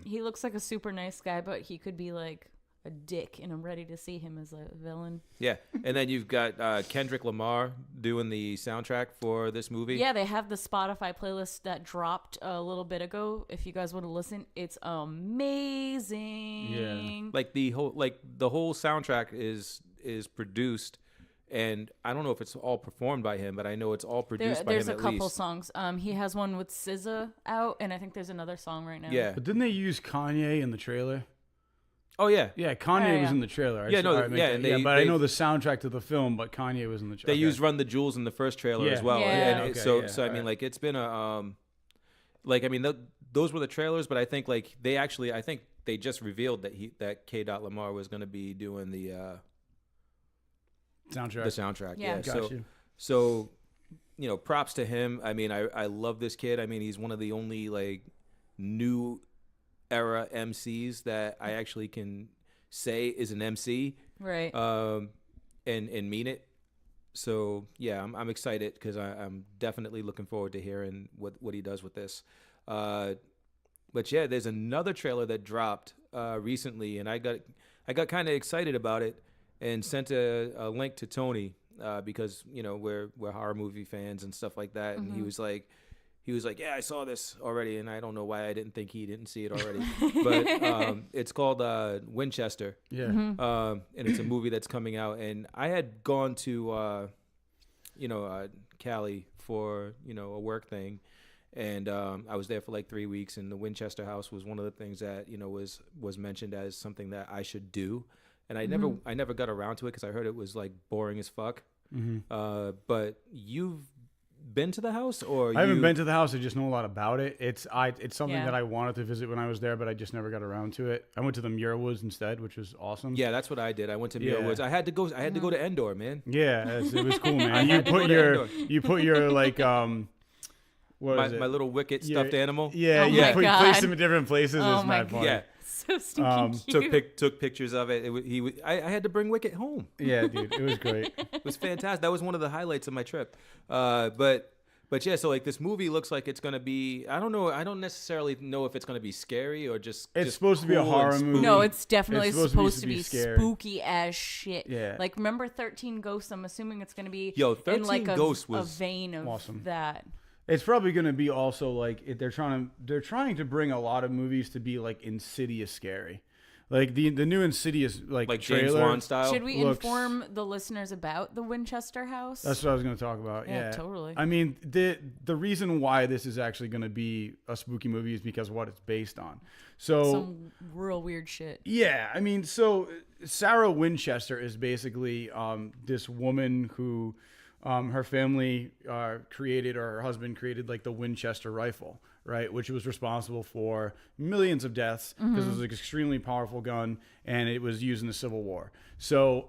He looks like a super nice guy, but he could be like a dick, and I'm ready to see him as a villain. Yeah, and then you've got Kendrick Lamar doing the soundtrack for this movie. Yeah, they have the Spotify playlist that dropped a little bit ago. If you guys want to listen, it's amazing. Yeah, like the whole soundtrack is produced. And I don't know if it's all performed by him, but I know it's all produced by him at least. There's a couple songs. He has one with SZA out, and I think there's another song right now. Yeah. But didn't they use Kanye in the trailer? Oh, yeah. Yeah, Kanye was in the trailer. I know the soundtrack to the film, but Kanye was in the trailer. They used Run the Jewels in the first trailer as well. Yeah. And so I mean, like, it's been a those were the trailers, but I think like I think they just revealed that K. Lamar was going to be doing the soundtrack. Yeah. So, you know, props to him. I mean, I love this kid. I mean, he's one of the only like new era MCs that I actually can say is an MC. Right. And mean it. So yeah, I'm excited because I'm definitely looking forward to hearing what he does with this. But yeah, there's another trailer that dropped recently, and I got kind of excited about it. And sent a link to Tony because you know we're horror movie fans and stuff like that. And he was like, yeah, I saw this already, and I don't know why I didn't think he didn't see it already. But it's called Winchester. Yeah. And it's a movie that's coming out. And I had gone to Cali for a work thing, and I was there for like 3 weeks. And the Winchester House was one of the things that was mentioned as something that I should do. And I never got around to it because I heard it was like boring as fuck. But you've been to the house, or I haven't been to the house. I just know a lot about it. It's something Yeah. that I wanted to visit when I was there, but I just never got around to it. I went to the Muir Woods instead, which was awesome. Yeah, that's what I did. I went to Muir Yeah. Woods. I had to go to Endor, man. Yeah, it was cool, man. You put your like what is it? My little Wicket stuffed animal. Yeah, Oh you my God. place them in different places. Oh It's my mad funny. Yeah. So stinking cute. Took pictures of it. I had to bring Wicket home. Yeah, dude, it was great. It was fantastic. That was one of the highlights of my trip. But yeah, so like this movie looks like it's gonna be. I don't know. I don't necessarily know if it's gonna be scary or just. It's just supposed to be a cool horror and movie. No, it's definitely It's supposed to be scary. spooky as shit. Yeah. Like, remember 13 Ghosts? I'm assuming it's going to be 13 in like Ghosts a was vein of awesome. that. It's probably going to be also like they're trying to bring a lot of movies to be like Insidious scary. Like the new Insidious like trailer. James Wan style. Should we looks- inform the listeners about the Winchester House? That's what I was going to talk about. Yeah, Yeah, totally. I mean, the reason why this is actually going to be a spooky movie is because of what it's based on. So Some real weird shit. yeah, I mean, so Sarah Winchester is basically this woman who her family created, or her husband created, like the Winchester rifle, right? Which was responsible for millions of deaths because it was an extremely powerful gun and it was used in the Civil War. So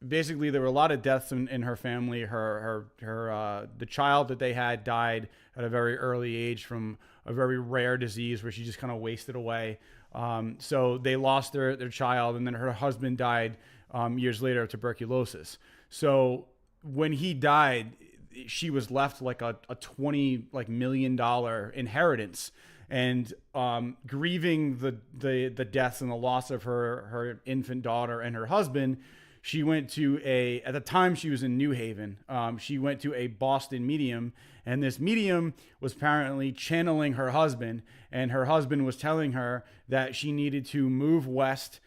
basically there were a lot of deaths in her family. The child that they had died at a very early age from a very rare disease where she just kind of wasted away. So they lost their child, and then her husband died years later of tuberculosis. So when he died, she was left like a $20 million inheritance, and grieving the deaths and the loss of her infant daughter and her husband. She went to at the time she was in New Haven, she went to a Boston medium, and this medium was apparently channeling her husband, and her husband was telling her that she needed to move west,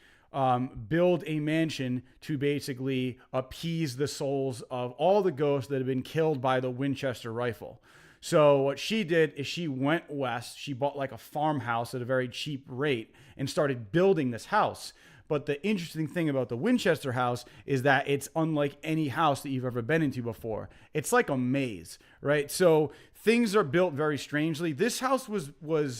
build a mansion to basically appease the souls of all the ghosts that had been killed by the Winchester rifle. So what she did is she went west, she bought like a farmhouse at a very cheap rate and started building this house. But the interesting thing about the Winchester house is that it's unlike any house that you've ever been into before. It's like a maze, right? So things are built very strangely. This house was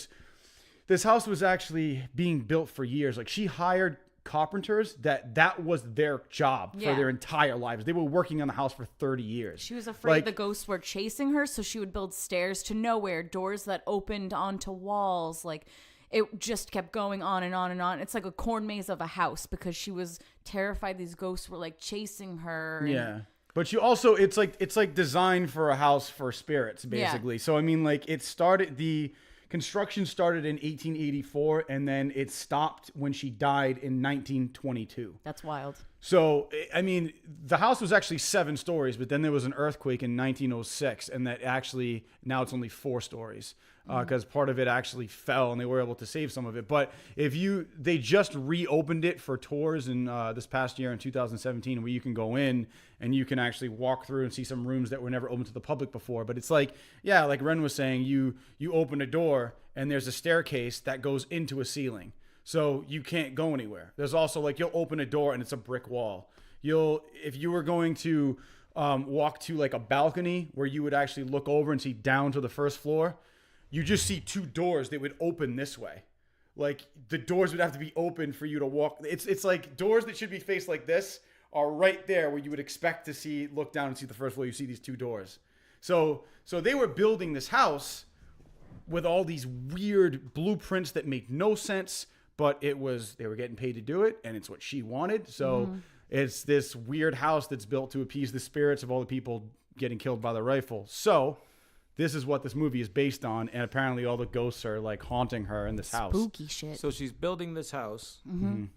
actually being built for years. Like, she hired carpenters that was their job for their entire lives. They were working on the house for 30 years. She was afraid the ghosts were chasing her, so she would build stairs to nowhere, doors that opened onto walls, like... It just kept going on and on and on. It's like a corn maze of a house because she was terrified these ghosts were like chasing her. Yeah. But you also, it's like designed for a house for spirits, basically. Yeah. So, I mean, like, the construction started in 1884, and then it stopped when she died in 1922. That's wild. So, I mean, the house was actually 7 stories, but then there was an earthquake in 1906, and that actually, now it's only 4 stories. Because part of it actually fell, and they were able to save some of it. But they just reopened it for tours in this past year in 2017, where you can go in and you can actually walk through and see some rooms that were never open to the public before. But it's like, yeah, like Ren was saying, you open a door and there's a staircase that goes into a ceiling, so you can't go anywhere. There's also like, you'll open a door and it's a brick wall. If you were going to walk to like a balcony where you would actually look over and see down to the first floor. You just see 2 doors that would open this way. Like, the doors would have to be open for you to walk. It's like doors that should be faced like this are right there where you would expect to look down and see the first floor. You see these 2 doors. So they were building this house with all these weird blueprints that make no sense, but they were getting paid to do it, and it's what she wanted. So it's this weird house that's built to appease the spirits of all the people getting killed by the rifle. So this is what this movie is based on, and apparently all the ghosts are like haunting her in this house. Spooky shit. So she's building this house, and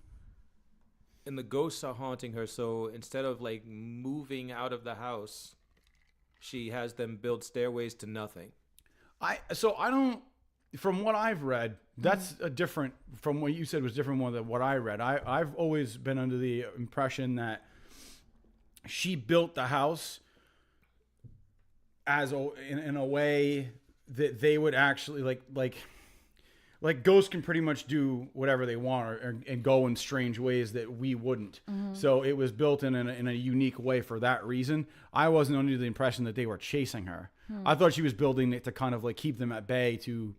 the ghosts are haunting her. So instead of like moving out of the house, she has them build stairways to nothing. From what I've read, that's a different, from what you said was different one than what I read. I've always been under the impression that she built the house in a way that they would actually like ghosts can pretty much do whatever they want and go in strange ways that we wouldn't. So it was built in a unique way for that reason. I wasn't under the impression that they were chasing her. I thought she was building it to kind of like keep them at bay to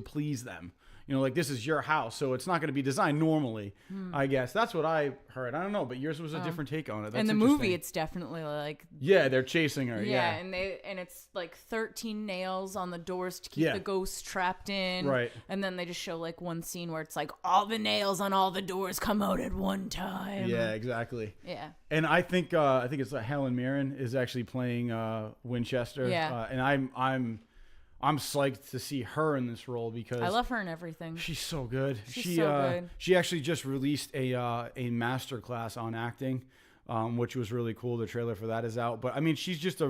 please them. You know, like, this is your house, so it's not going to be designed normally, I guess. That's what I heard. I don't know, but yours was a different take on it. That's in the movie, it's definitely like... Yeah, they're chasing her, yeah. And it's like 13 nails on the doors to keep the ghosts trapped in. Right. And then they just show like one scene where it's like all the nails on all the doors come out at one time. Yeah, exactly. Yeah. And I think it's Helen Mirren is actually playing Winchester. Yeah. And I'm psyched to see her in this role because I love her in everything. She's so good. She's so good. She actually just released a master class on acting, which was really cool. The trailer for that is out. But I mean, she's a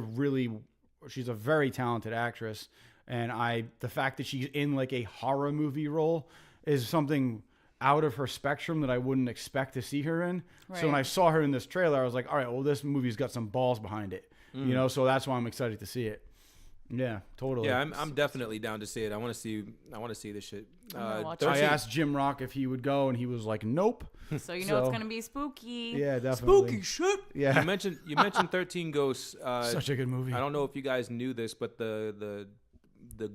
very talented actress, and the fact that she's in like a horror movie role is something out of her spectrum that I wouldn't expect to see her in. Right. So when I saw her in this trailer, I was like, all right, well, this movie's got some balls behind it, you know. So that's why I'm excited to see it. Yeah, totally. Yeah, I'm definitely down to see it. I want to see this shit. I asked Jim Rock if he would go, and he was like, "Nope." So it's gonna be spooky. Yeah, definitely. Spooky shit. Yeah. You mentioned 13 Ghosts. Such a good movie. I don't know if you guys knew this, but the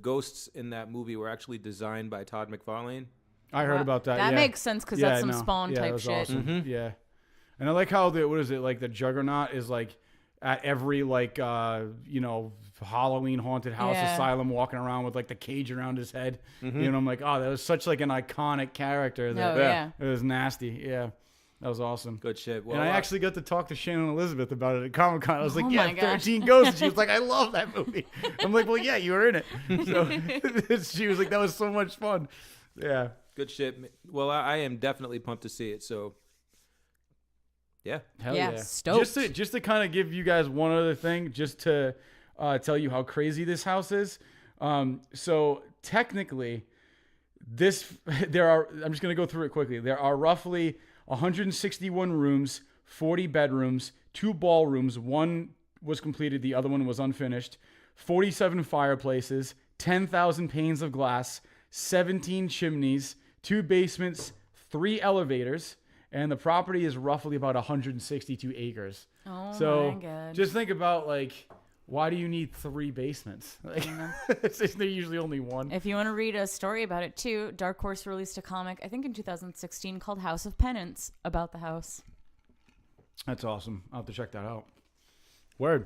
ghosts in that movie were actually designed by Todd McFarlane. I heard about that. That makes sense because that's some Spawn type shit. Awesome. Yeah. And I like how the Juggernaut is like at every like Halloween haunted house asylum, walking around with like the cage around his head. I'm like, oh, that was such like an iconic character. That it was nasty. Yeah. That was awesome. Good shit. Well, and I actually got to talk to Shannon Elizabeth about it at Comic-Con. I was like, 13 Ghosts. And she was like, I love that movie. I'm like, well, yeah, you were in it. So she was like, that was so much fun. Yeah. Good shit. Well, I am definitely pumped to see it. So, yeah. Hell yeah. Stoked. Just to kind of give you guys one other thing, just to tell you how crazy this house is. So technically, I'm just going to go through it quickly. There are roughly 161 rooms, 40 bedrooms, 2 ballrooms. One was completed, the other one was unfinished. 47 fireplaces, 10,000 panes of glass, 17 chimneys, 2 basements, 3 elevators, and the property is roughly about 162 acres. Oh so my God. Just think about like, why do you need 3 basements? Like, there's usually only one. If you want to read a story about it too, Dark Horse released a comic, I think in 2016, called House of Penance, about the house. That's awesome. I'll have to check that out. Word.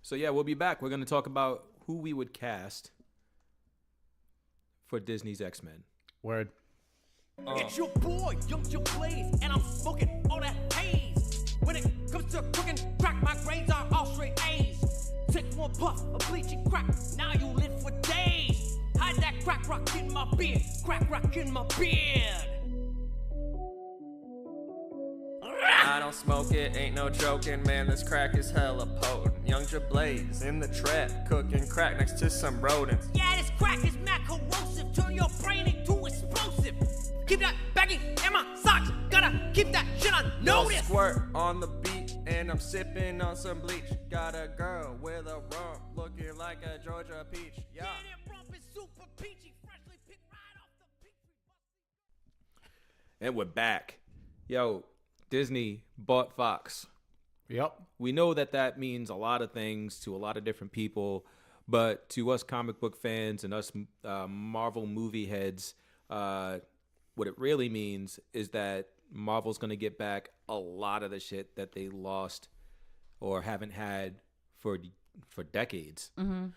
So yeah, we'll be back. We're going to talk about who we would cast for Disney's X-Men. Word. It's your boy, Young Joe Blaze, and I'm smoking all that haze. When it comes to cooking crack, my grains are all straight A's. Take one puff of bleaching crack, now you live for days. Hide that crack rock in my beard, crack rock in my beard. I don't smoke it, ain't no joking, man, this crack is hella potent. Young Joe Blaze in the trap, cooking crack next to some rodents. Yeah, this crack is mad corrosive, turn your brain into explosive. Keep that baggy in my socks, gotta keep that shit on notice. Squirt on the beat, and I'm sipping on some bleach. Got a girl with a rump, looking like a Georgia peach. Yeah. That rump is super peachy, freshly picked right off the peach. And we're back. Yo, Disney bought Fox. Yep. We know that means a lot of things to a lot of different people, but to us comic book fans and us Marvel movie heads, what it really means is that Marvel's going to get back a lot of the shit that they lost or haven't had for decades.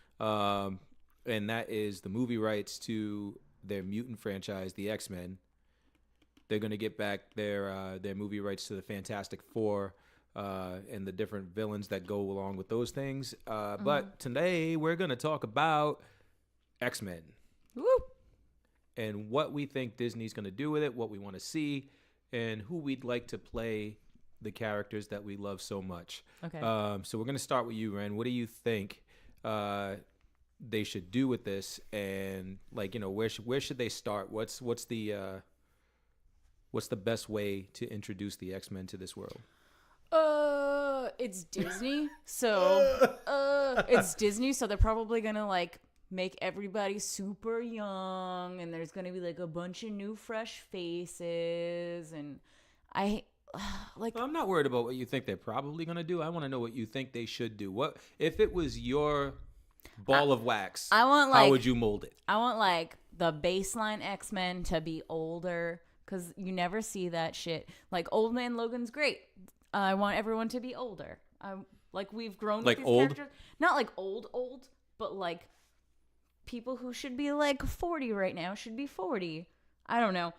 And that is the movie rights to their mutant franchise, the X-Men. They're going to get back their movie rights to the Fantastic Four and the different villains that go along with those things. But today we're going to talk about X-Men. Woo! And what we think Disney's going to do with it, what we want to see, and who we'd like to play the characters that we love so much. Okay. So we're going to start with you, Ren. What do you think they should do with this? And like, where should they start? What's the best way to introduce the X-Men to this world? It's Disney. So it's Disney, so they're probably gonna like make everybody super young, and there's gonna be like a bunch of new fresh faces, and I'm not worried about what you think they're probably gonna do. I want to know what you think they should do. What if it was your ball of wax? How would you mold it? I want like the baseline X-Men to be older, because you never see that shit. Like Old Man Logan's great. I want everyone to be older. Like we've grown like with these old? characters. Not like old, but like people who should be like 40 right now should be 40. I don't know.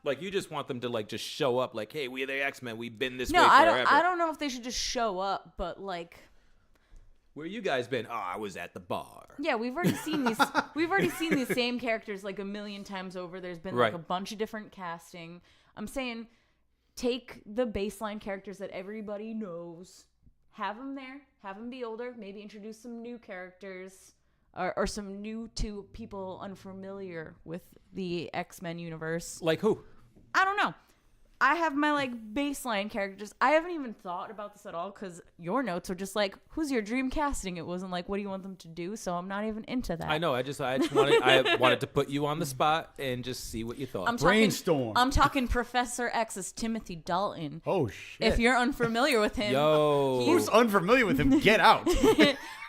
Like you just want them to like just show up like, hey, we're the X-Men. We've been this way No, forever. I don't know if they should just show up, but like, where you guys been? Oh, I was at the bar. yeah, we've already seen these. We've already seen these same characters like a million times over. There's been like Right. a bunch of different casting. I'm saying, take the baseline characters that everybody knows, have them there, have them be older, maybe introduce some new characters or some new to people unfamiliar with the X-Men universe. Like who? I don't know. I have my like baseline characters. I haven't even thought about this at all because your notes are just like, who's your dream casting? It wasn't like, what do you want them to do? So I'm not even into that. I know. I just wanted to put you on the spot and just see what you thought. Brainstorm. I'm talking Professor X's Timothy Dalton. Oh, shit. If you're unfamiliar with him, Yo. Who's unfamiliar with him? Get out.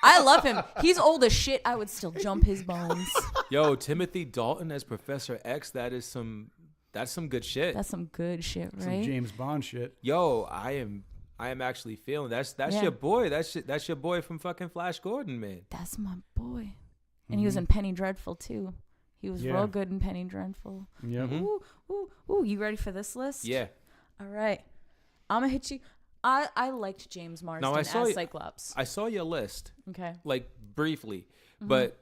I love him. He's old as shit. I would still jump his bones. Yo, Timothy Dalton as Professor X. That is some That's some good shit. That's some good shit, right? Some James Bond shit. Yo, I am actually feeling that's your boy. That's your boy from fucking Flash Gordon, man. That's my boy. And he was in Penny Dreadful too. He was real good in Penny Dreadful. Yeah. Ooh, you ready for this list? Yeah. All right. I'm gonna hit you. I liked James Marsden as Cyclops. I saw your list. Okay. Like briefly, but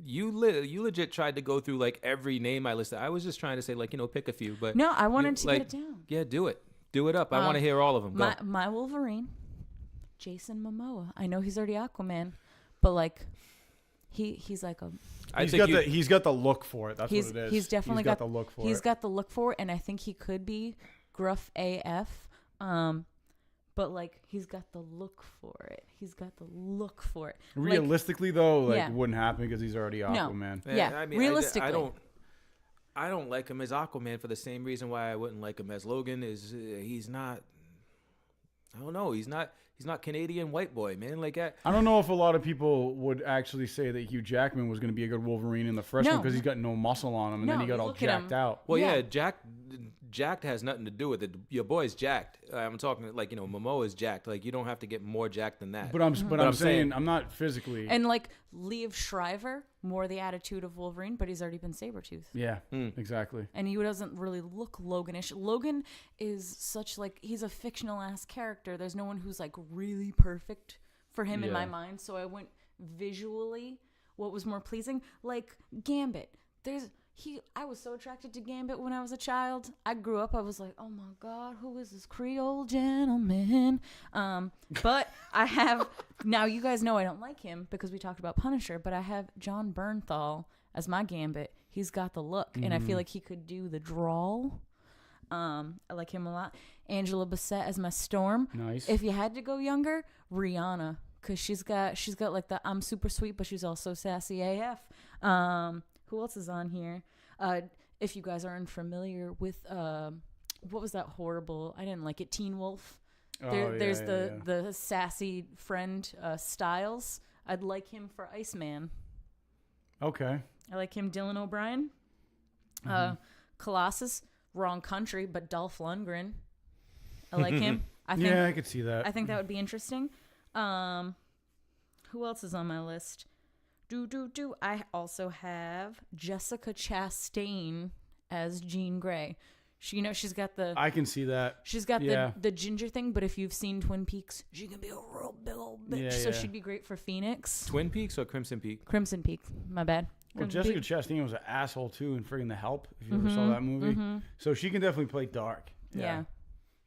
you legit tried to go through like every name I listed. I was just trying to say like, pick a few, but no, I wanted to get it down. Yeah, do it up. I want to hear all of them. Go. My Wolverine, Jason Momoa. I know he's already Aquaman, but like he's like a he's got the look for it. That's what it is. He's definitely got the look for it. He's got the look for it, and I think he could be gruff AF. But like he's got the look for it. Realistically, though, it wouldn't happen because he's already Aquaman. No. Yeah, I mean, realistically, I don't like him as Aquaman for the same reason why I wouldn't like him as Logan. Is he's not. I don't know. He's not Canadian white boy, man. Like I don't know if a lot of people would actually say that Hugh Jackman was going to be a good Wolverine in the first one because he's got no muscle on him, and then he got all jacked out. Well, yeah, jacked has nothing to do with it. Your boy's jacked. I'm talking like Momoa is jacked. Like you don't have to get more jacked than that. But I'm saying I'm not physically. And like Liev Schreiber, more the attitude of Wolverine, but he's already been Sabretooth. Yeah, exactly. And he doesn't really look Loganish. Logan is such like he's a fictional ass character. There's no one who's like really perfect for him in my mind. So I went visually. What was more pleasing? Like Gambit. I was so attracted to Gambit when I was a child. I grew up, I was like, oh my God, who is this Creole gentleman? But I have, now you guys know I don't like him because we talked about Punisher, but I have John Bernthal as my Gambit. He's got the look, and I feel like he could do the drawl. I like him a lot. Angela Bassett as my Storm. Nice. If you had to go younger, Rihanna, because she's got like the I'm super sweet, but she's also sassy AF. Who else is on here? If you guys aren't familiar with what was that horrible? I didn't like it. Teen Wolf. There's the sassy friend Styles. I'd like him for Iceman. Okay. I like him. Dylan O'Brien. Colossus. Wrong country, but Dolph Lundgren. I like him. I could see that. I think that would be interesting. Who else is on my list? I also have Jessica Chastain as Jean Grey. She's got the. I can see that. She's got the ginger thing, but if you've seen Twin Peaks, she can be a real big old bitch. So she'd be great for Phoenix. Twin Peaks or Crimson Peak? Crimson Peak. My bad. Well, Jessica Chastain was an asshole too in friggin' The Help. If you ever saw that movie, so she can definitely play dark. Yeah,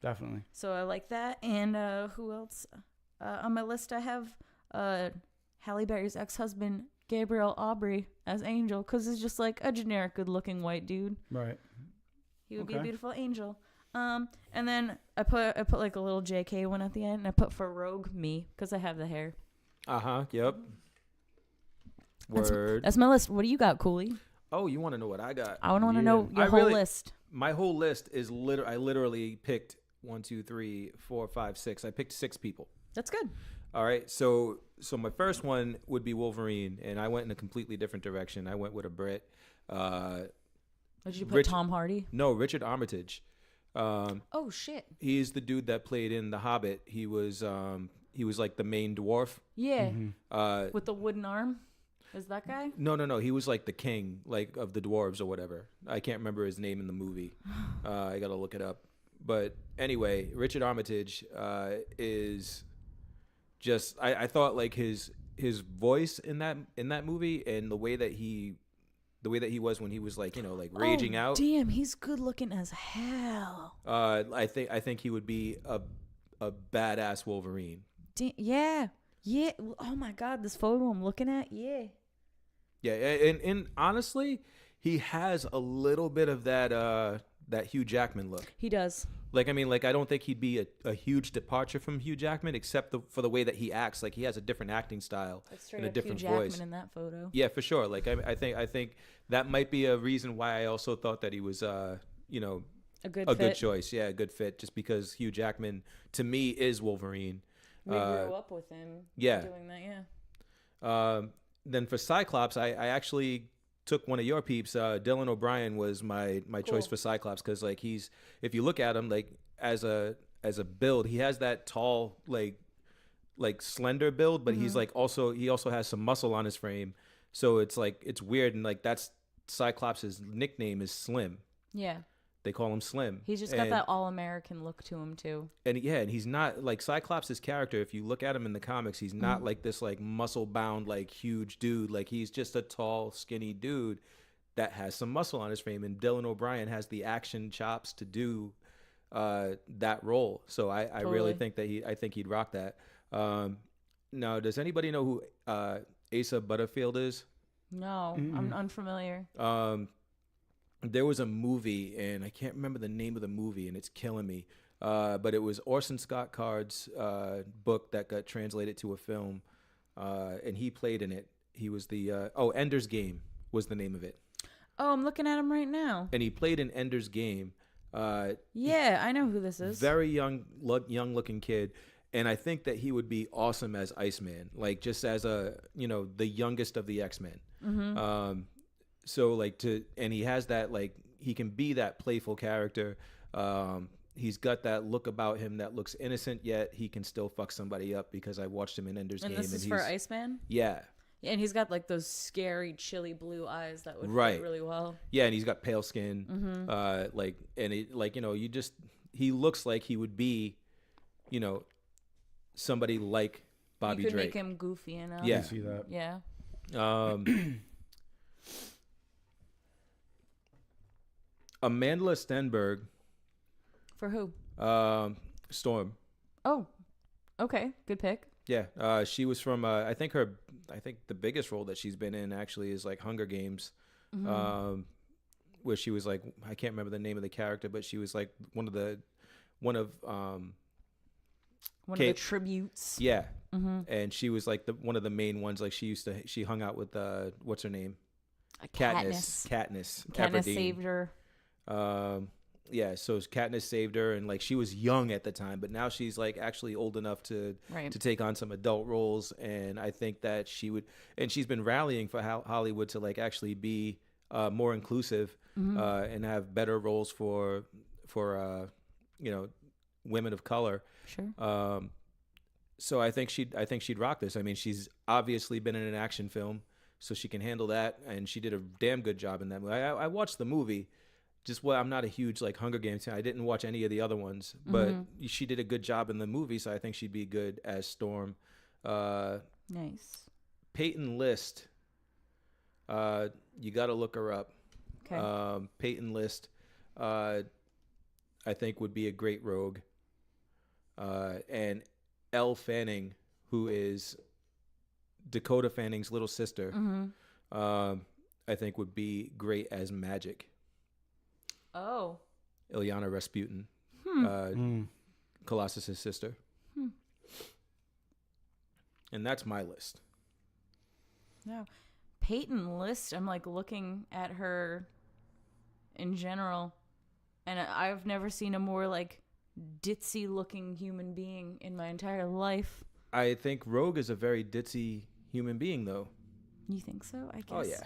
definitely. So I like that. And who else on my list? I have Halle Berry's ex-husband Gabriel Aubry as Angel, because he's just like a generic good-looking white dude. Right. He would be a beautiful angel. And then I put like a little JK one at the end, and I put for Rogue me because I have the hair. Yep. Word. That's my list. What do you got, Cooley? Oh, you want to know what I got? I want to know your whole list. My whole list is I literally picked 1, 2, 3, 4, 5, 6. I picked 6 people. That's good. All right. So my first one would be Wolverine, and I went in a completely different direction. I went with a Brit. Did you put Tom Hardy? No, Richard Armitage. Oh shit. He's the dude that played in The Hobbit. He was like the main dwarf. Yeah. With the wooden arm. Is that guy? No. He was like the king, like of the dwarves or whatever. I can't remember his name in the movie. I gotta look it up. But anyway, Richard Armitage is just. I thought like his voice in that movie and the way that he was when he was like like raging out. Damn, he's good looking as hell. I think he would be a badass Wolverine. Yeah. Oh my God, this photo I'm looking at. Yeah. Yeah, and honestly, he has a little bit of that Hugh Jackman look. He does. Like, I mean, like, I don't think he'd be a huge departure from Hugh Jackman, except for the way that he acts. Like, he has a different acting style and a different Hugh voice. Jackman in that photo. Yeah, for sure. Like, I think that might be a reason why I also thought that he was, a good choice. Yeah, a good fit. Just because Hugh Jackman, to me, is Wolverine. We grew up with him. Yeah. Doing that. Yeah. Then for Cyclops, I actually took one of your peeps. Dylan O'Brien was my choice for Cyclops because like if you look at him like as a build, he has that tall like slender build, but he's like he also has some muscle on his frame. So it's like it's weird, and like that's Cyclops' nickname is Slim. Yeah. They call him Slim. He's just got that all-American look to him too. And and he's not like Cyclops' character. If you look at him in the comics, he's not like this like muscle-bound like huge dude. Like he's just a tall, skinny dude that has some muscle on his frame. And Dylan O'Brien has the action chops to do that role. So I really think that I think he'd rock that. Now, does anybody know who Asa Butterfield is? No, I'm unfamiliar. There was a movie, and I can't remember the name of the movie, and it's killing me. But it was Orson Scott Card's book that got translated to a film, and he played in it. He was the Ender's Game was the name of it. Oh, I'm looking at him right now. And he played in Ender's Game. Yeah, I know who this is. Very young looking kid. And I think that he would be awesome as Iceman, like just as the youngest of the X-Men. So like and he has that, like, he can be that playful character. He's got that look about him that looks innocent, yet he can still fuck somebody up, because I watched him in Ender's Game. And this is for Iceman? Yeah. And he's got like those scary, chilly blue eyes that would fit really well. Yeah, and he's got pale skin. He looks like he would be, somebody like Bobby Drake. You could Drake. make him goofy enough. Yeah. I see that. Yeah. Amanda Stenberg. For who? Storm. Oh, okay. Good pick. Yeah. She was from, I think the biggest role that she's been in actually is like Hunger Games. Where she was like, I can't remember the name of the character, but she was like one of the tributes. Yeah. And she was like one of the main ones. Like she hung out with, what's her name? Katniss. Katniss saved her. Yeah, so Katniss saved her, and like she was young at the time, but now she's like actually old enough to take on some adult roles, and I think that she would, and she's been rallying for Hollywood to like actually be more inclusive and have better roles for women of color. Sure. So I think she'd rock this. I mean, she's obviously been in an action film, so she can handle that, and she did a damn good job in that movie. I watched the movie. I'm not a huge like Hunger Games fan. I didn't watch any of the other ones, but she did a good job in the movie, so I think she'd be good as Storm. Nice. Peyton List. You got to look her up. Okay. Peyton List, I think would be a great rogue. And Elle Fanning, who is Dakota Fanning's little sister, I think would be great as Magic. Oh. Ilyana Rasputin, Colossus' sister. And that's my list. No. Peyton List, I'm like looking at her in general, and I've never seen a more like ditzy looking human being in my entire life. I think Rogue is a very ditzy human being, though. You think so? I guess. Oh, yeah.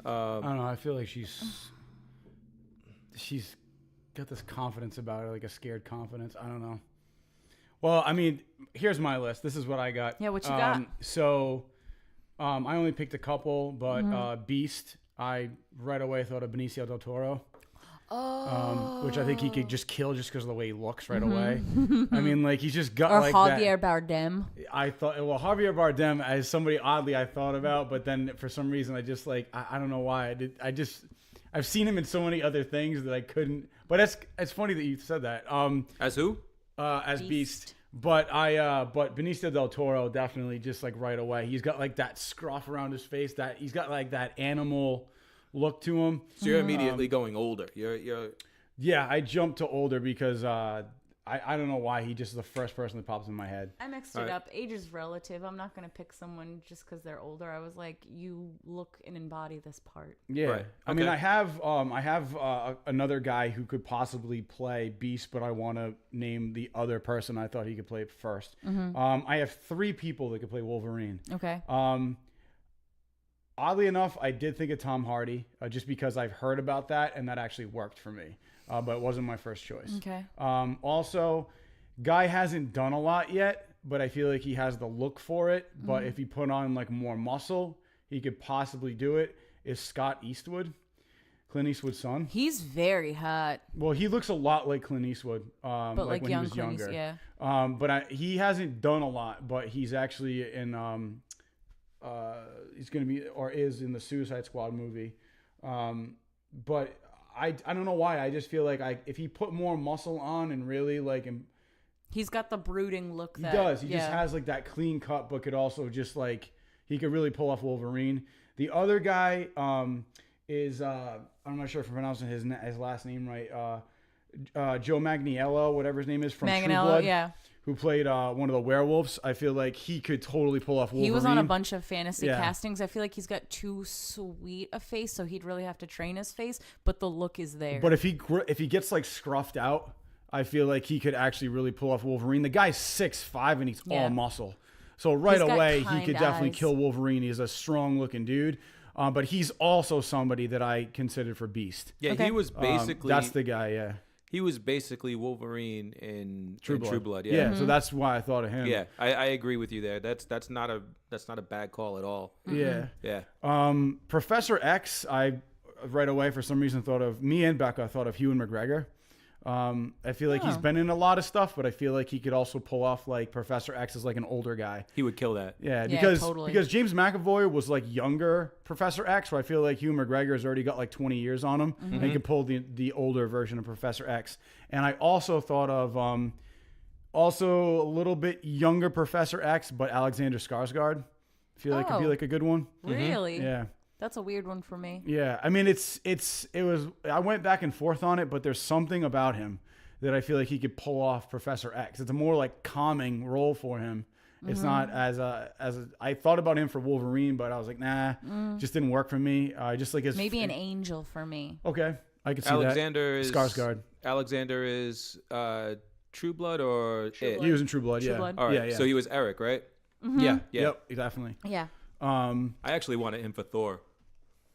I don't know. I feel like she's got this confidence about her, like a scared confidence. I don't know. Well, I mean, here's my list. This is what I got. Yeah, what you got? So, I only picked a couple, but Beast, I right away thought of Benicio del Toro. Oh. Which I think he could just kill just because of the way he looks right away. I mean, like, he's just got like Javier that. Bardem. I thought, well, Javier Bardem as somebody oddly I thought about, but then for some reason I just like, I don't know why. I've seen him in so many other things that I couldn't. But it's funny that you said that. As who? As Beast. But Benicio del Toro definitely just like right away. He's got like that scruff around his face. That he's got like that animal look to him. So you're immediately going older. You're. Yeah, I jumped to older because I don't know why he just is the first person that pops in my head. I mixed it up. Age is relative. I'm not going to pick someone just because they're older. I was like, you look and embody this part. Yeah. Right. I mean, I have another guy who could possibly play Beast, but I want to name the other person I thought he could play first. I have 3 people that could play Wolverine. Okay. oddly enough, I did think of Tom Hardy just because I've heard about that and that actually worked for me. But it wasn't my first choice. Okay. Also, guy hasn't done a lot yet, but I feel like he has the look for it. But if he put on like more muscle, he could possibly do it. Is Scott Eastwood, Clint Eastwood's son? He's very hot. Well, he looks a lot like Clint Eastwood, But like when young he was Clint younger. Eastwood, But he hasn't done a lot. But he's actually in he's going to be or is in the Suicide Squad movie. But I don't know why. I just feel like if he put more muscle on and really like him, he's got the brooding look. He does. He just has like that clean cut, but could also just like he could really pull off Wolverine. The other guy is I'm not sure if I'm pronouncing his last name right. Joe Manganiello, whatever his name is, from True Blood, who played one of the werewolves. I feel like he could totally pull off Wolverine. He was on a bunch of fantasy castings. I feel like he's got too sweet a face, so he'd really have to train his face, but the look is there. But if he gets like scruffed out, I feel like he could actually really pull off Wolverine. The guy's 6'5" and he's all muscle. So right away, he could definitely kill Wolverine. He's a strong-looking dude. But he's also somebody that I considered for Beast. Yeah, he was basically... that's the guy, yeah. He was basically Wolverine in True Blood. Yeah, yeah. So that's why I thought of him. Yeah, I agree with you there. That's not a bad call at all. Yeah. Yeah. Professor X, I right away for some reason thought of me and Becca thought of Ewan McGregor. I feel like he's been in a lot of stuff, but I feel like he could also pull off like Professor X as like an older guy. He would kill that. Yeah, because James McAvoy was like younger Professor X, where I feel like Ewan McGregor has already got like 20 years on him, and he could pull the older version of Professor X. And I also thought of also a little bit younger Professor X, but Alexander Skarsgård. I feel like could be like a good one. Really? Yeah. That's a weird one for me. Yeah, I mean, it was. I went back and forth on it, but there's something about him that I feel like he could pull off Professor X. It's a more like calming role for him. It's not as I thought about him for Wolverine, but I was like, nah, just didn't work for me. Just like his maybe an angel for me. Okay, I could see Alexander that. Is Skarsgård. Alexander is True Blood or True Blood. He was in True Blood. True Yeah. Blood. All right. Yeah. So he was Eric, right? Yeah. Yep. Definitely. Yeah. I actually wanted him for Thor.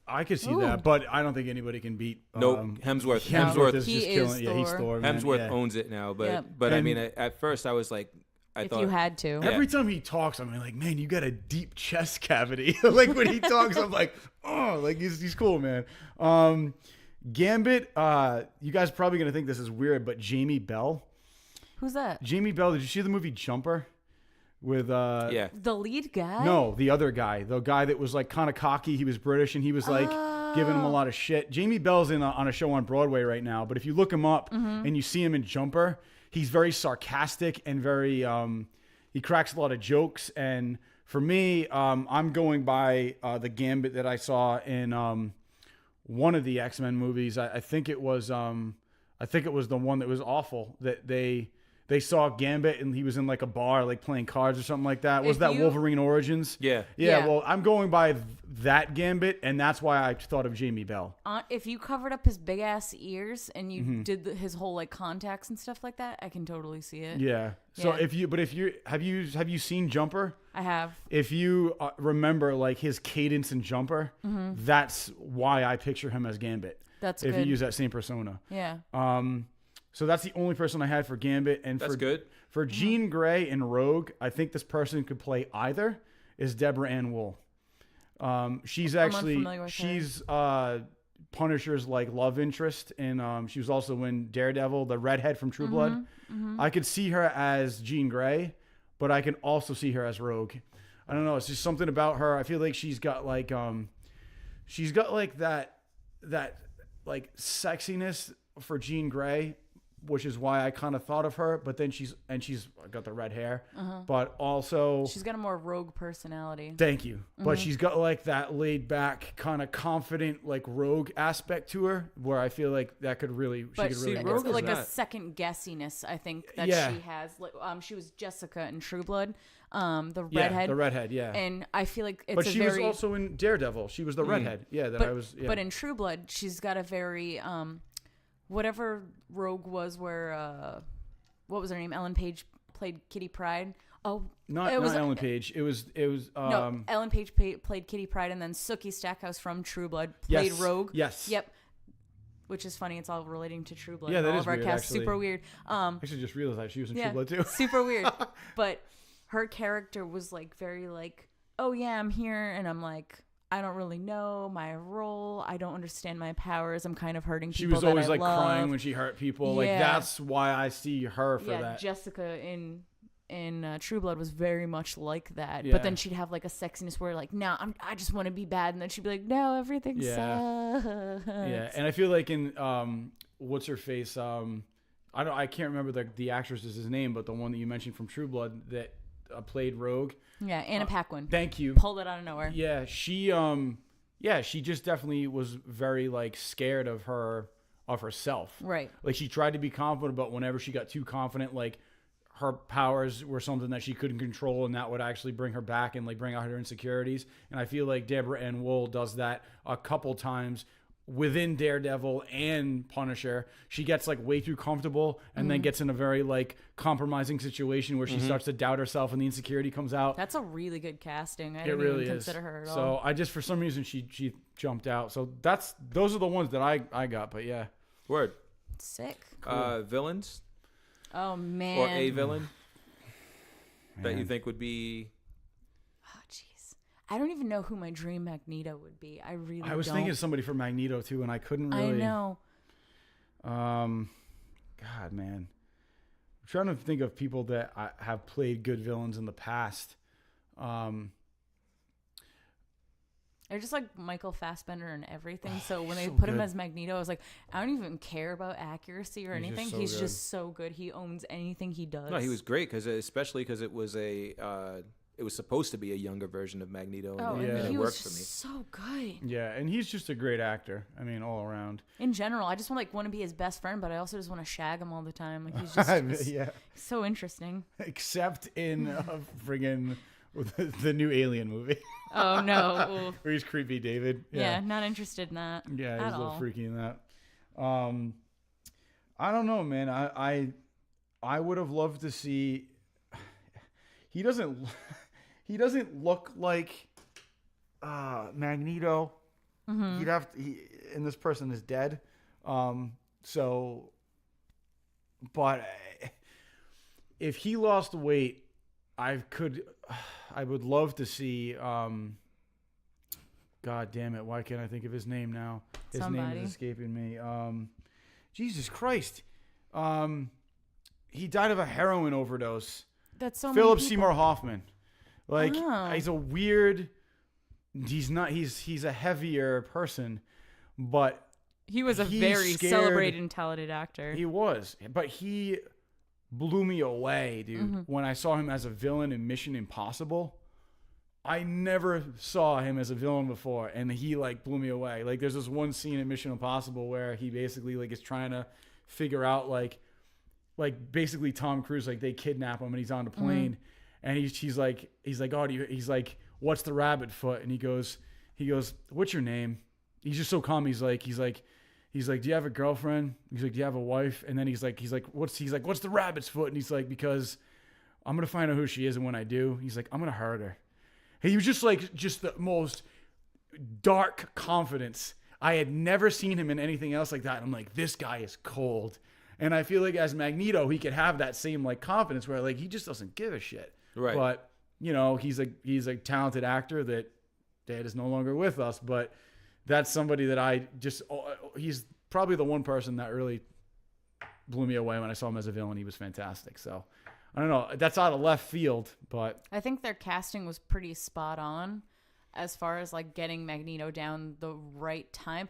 I could see that, but I don't think anybody can beat. Nope, Hemsworth. Hemsworth is he just is killing. Thor. Yeah, he's Thor. Man. Hemsworth owns it now, but I mean, at first I was like, I thought you had to. Yeah. Every time he talks, I'm like, man, you got a deep chest cavity. Like when he talks, I'm like, oh, like he's cool, man. Gambit. You guys are probably gonna think this is weird, but Jamie Bell. Who's that? Jamie Bell. Did you see the movie Jumper? With yeah, the lead guy? No, the other guy, the guy that was like kind of cocky. He was British, and he was like giving him a lot of shit. Jamie Bell's on a show on Broadway right now, but if you look him up and you see him in Jumper, he's very sarcastic and very he cracks a lot of jokes. And for me, I'm going by the Gambit that I saw in one of the X-Men movies. I think it was the one that was awful that they saw Gambit and he was in like a bar like playing cards or something like that. Was that Wolverine Origins? Yeah. Well, I'm going by that Gambit, and that's why I thought of Jamie Bell. If you covered up his big ass ears and you did his whole like contacts and stuff like that, I can totally see it. Yeah. So have you seen Jumper? I have. If you remember like his cadence in Jumper, that's why I picture him as Gambit. That's if good. you use that same persona. Yeah. So that's the only person I had for Gambit. And that's good. For Jean Grey and Rogue, I think this person could play either, is Deborah Ann Wool. She's Punisher's like love interest, and she was also in Daredevil, the redhead from True Blood. I could see her as Jean Grey, but I can also see her as Rogue. I don't know. It's just something about her. I feel like she's got like that like sexiness for Jean Grey, which is why I kind of thought of her. But then she's got the red hair, but also she's got a more rogue personality. Thank you. But she's got like that laid back, kind of confident, like rogue aspect to her, where I feel like that could really, but she could really it's work like with a that. second guessiness, I think that she has. Like, she was Jessica in True Blood, the redhead. The redhead, yeah. And I feel like it's but she was also in Daredevil. She was the redhead, But in True Blood, she's got a very whatever Rogue was, where what was her name? Ellen Page played Kitty Pryde. not Ellen Page. It was no, Ellen Page played Kitty Pryde, and then Sookie Stackhouse from True Blood played Rogue. Yes. Yep. Which is funny. It's all relating to True Blood. Yeah, that all is of our weird, cast. actually. Super weird. I should just realize that she was in True Blood too. Super weird. But her character was like very like, oh yeah, I'm here, and I'm like, I don't really know my role. I don't understand my powers. I'm kind of hurting people. She was always like love. crying when she hurt people. Like that's why I see her for that. Jessica in True Blood was very much like that. Yeah. But then she'd have like a sexiness where like, no, I just want to be bad, and then she'd be like, no, everything sucks. Yeah, and I feel like in what's her face? I can't remember the actress's name, but the one that you mentioned from True Blood that played Rogue. Yeah, Anna Paquin. Thank you. Pulled it out of nowhere. Yeah, she just definitely was very like scared of herself. Right. Like she tried to be confident, but whenever she got too confident, like her powers were something that she couldn't control, and that would actually bring her back and like bring out her insecurities. And I feel like Deborah Ann Woll does that a couple times within Daredevil and Punisher. She gets like way too comfortable and then gets in a very like compromising situation where she starts to doubt herself and the insecurity comes out. That's a really good casting. I It didn't really even is. consider her at all. So I just, for some reason, she jumped out. So those are the ones that I got. But yeah, Word. Sick. Villains Oh man. or a villain that you think would be. Oh jeez. I don't even know who my dream Magneto would be. I was thinking of somebody for Magneto too, and I couldn't really. I know. God, man, I'm trying to think of people that have played good villains in the past. They're just like Michael Fassbender and everything. So when they so put him good. as Magneto, I was like, I don't even care about accuracy or anything. so He's good. just so good. He owns anything he does. No, he was great especially because it was it was supposed to be a younger version of Magneto, and, and and he it was worked for just me. so good. Yeah, and he's just a great actor. I mean, all around. In general, I just want to be his best friend, but I also just want to shag him all the time. Like he's just Yeah, so interesting. except in friggin' the new Alien movie. Oh no. Where he's creepy David. Yeah, not interested in that. Yeah, he's at a little all. freaky in that. I don't know, man. I would have loved to see. He doesn't look like Magneto. Mm-hmm. He'd have to, and this person is dead. So, but if he lost weight, I would love to see. God damn it! Why can't I think of his name now? His name is escaping me. Jesus Christ! He died of a heroin overdose. That's so Philip many Seymour Hoffman. Like Oh. he's a weird. He's not. He's a heavier person, but He was a he's very scared. celebrated and talented actor. He was, but he blew me away, dude. When I saw him as a villain in Mission Impossible, I never saw him as a villain before, and he like blew me away. Like there's this one scene in Mission Impossible where he basically like is trying to figure out like basically Tom Cruise, like they kidnap him and he's on the plane, and he's like oh he's like, what's the rabbit foot? And he goes what's your name? He's just so calm. He's like, do you have a girlfriend? He's like, do you have a wife? And then he's like, what's the rabbit's foot? And he's like, because I'm gonna find out who she is, and when I do, he's like, I'm gonna hurt her. He was just the most dark confidence. I had never seen him in anything else like that. And I'm like, this guy is cold. And I feel like as Magneto, he could have that same like confidence where like he just doesn't give a shit. Right. But you know, he's a talented actor that is no longer with us. But that's somebody that he's probably the one person that really blew me away when I saw him as a villain. He was fantastic. So I don't know. That's out of left field, but I think their casting was pretty spot on as far as like getting Magneto down the right time.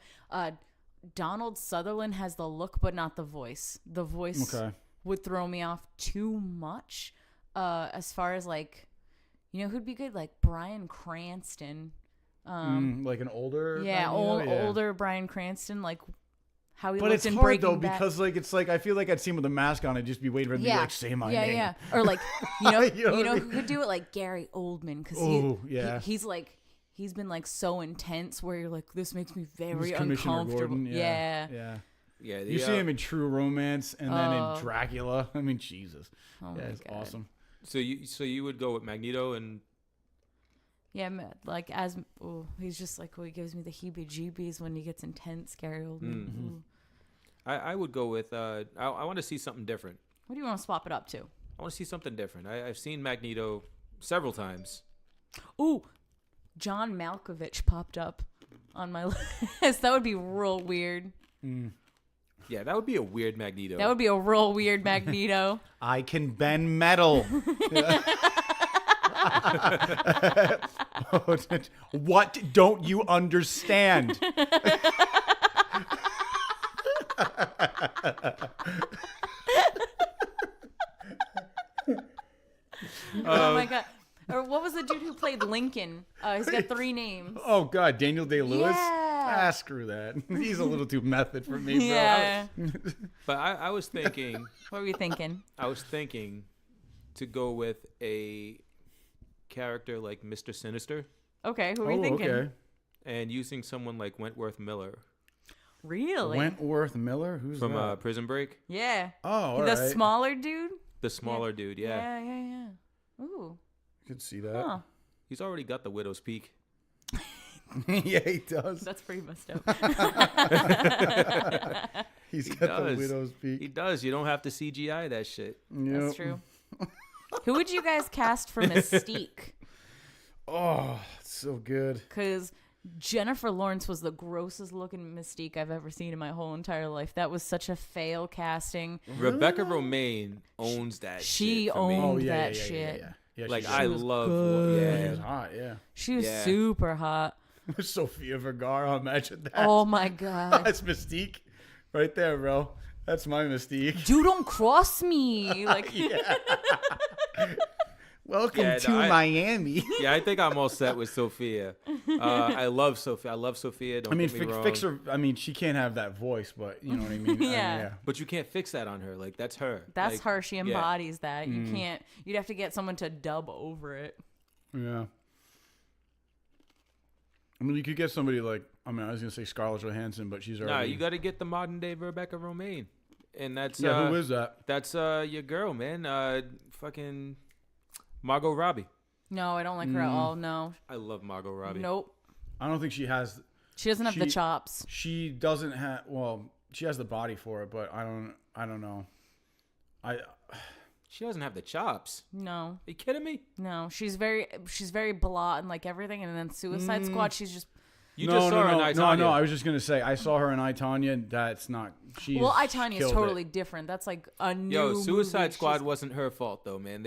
Donald Sutherland has the look, but not the voice. The voice would throw me off too much. As far as like, you know, who'd be good? Like Bryan Cranston. like an older, older Bryan Cranston, like how he but looked it's in hard Breaking though Bad. because like it's like I feel like I'd see him with a mask on and just be waiting for him to be like, say my name. Yeah, or like you know, You know what I who mean? could do it? Like Gary Oldman, because he's been like so intense where you're like, this makes me very He's Commissioner uncomfortable. Gordon, Yeah. You see him in True Romance and then in Dracula. I mean, Jesus. Oh yeah, my it's God. awesome. So you would go with Magneto and. Yeah, like he's just like, he gives me the heebie-jeebies when he gets intense, scary old man. Mm-hmm. I would go with I want to see something different. What do you want to swap it up to? I want to see something different. I've seen Magneto several times. Ooh, John Malkovich popped up on my list. That would be real weird. Yeah, that would be a weird Magneto. That would be a real weird Magneto. I can bend metal. What don't you understand? Oh my god. Or what was the dude who played Lincoln? He's got 3 names. Oh god, Daniel Day-Lewis? Yeah. Screw that. He's a little too method for me, bro. Yeah. But I was thinking. What were you thinking? I was thinking to go with a character like Mr. Sinister. Okay, who are you thinking? Okay. And using someone like Wentworth Miller. Really? Wentworth Miller? Who's from that? Prison Break. Yeah. Oh, all the right. smaller dude? The smaller dude, yeah. Yeah. Ooh. Could see that. Huh. He's already got the widow's peak. Yeah, he does. That's pretty messed up. He's got the widow's peak. He does. You don't have to CGI that shit. Yep. That's true. Who would you guys cast for Mystique? Oh, so good. Because Jennifer Lawrence was the grossest looking Mystique I've ever seen in my whole entire life. That was such a fail casting. Rebecca Romaine owns that She shit for me. owned Oh, yeah, that yeah, shit. Yeah, Like, she I was love... good. She was hot, yeah. She was Yeah. super hot. Sofia Vergara, imagine that. Oh my God. That's Mystique. Right there, bro. That's my Mystique. Dude, don't cross me. Like, Welcome to Miami. Yeah, I think I'm all set with Sophia. I love Sophia. Don't get me wrong. Fix her. I mean, she can't have that voice, but you know what I mean. Yeah. But you can't fix that on her. Like, that's her. that's Like, her. She yeah. embodies that. You can't, you'd have to get someone to dub over it. Yeah. I mean, you could get somebody like, I was going to say Scarlett Johansson, but she's already... Nah, you got to get the modern day Rebecca Romaine. And that's... Yeah, who is that? That's your girl, man. Fucking Margot Robbie. No, I don't like her at all. No. I love Margot Robbie. Nope. I don't think she has... She doesn't have the chops. She doesn't have... Well, she has the body for it, but I don't know. She doesn't have the chops. No. Are you kidding me? No. She's very blah and like everything, and then Suicide Squad, she's just... You just saw her in I, Tonya. No, I was just going to say, I saw her in I, Tonya. That's not... She's Well, I, Tonya is killed totally it. different. That's like a new Yo, Suicide movie. Squad She's wasn't her fault, though, man.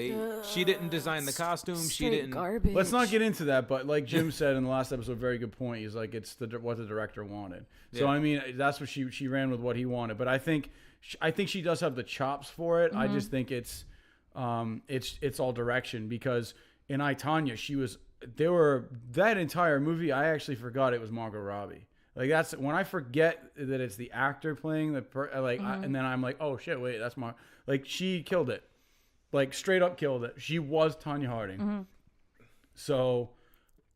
She didn't design the costume. She straight didn't... garbage. Let's not get into that, but like Jim said in the last episode, very good point. He's like, it's what the director wanted. So Yeah. I mean, that's what she ran with what he wanted. But I think she does have the chops for it. I just think it's all direction, because in I, Tonya, that entire movie, I actually forgot it was Margot Robbie. Like, that's when I forget that it's the actor playing and then I'm like, oh shit, wait, that's like, she killed it. Like, straight up killed it. She was Tonya Harding. So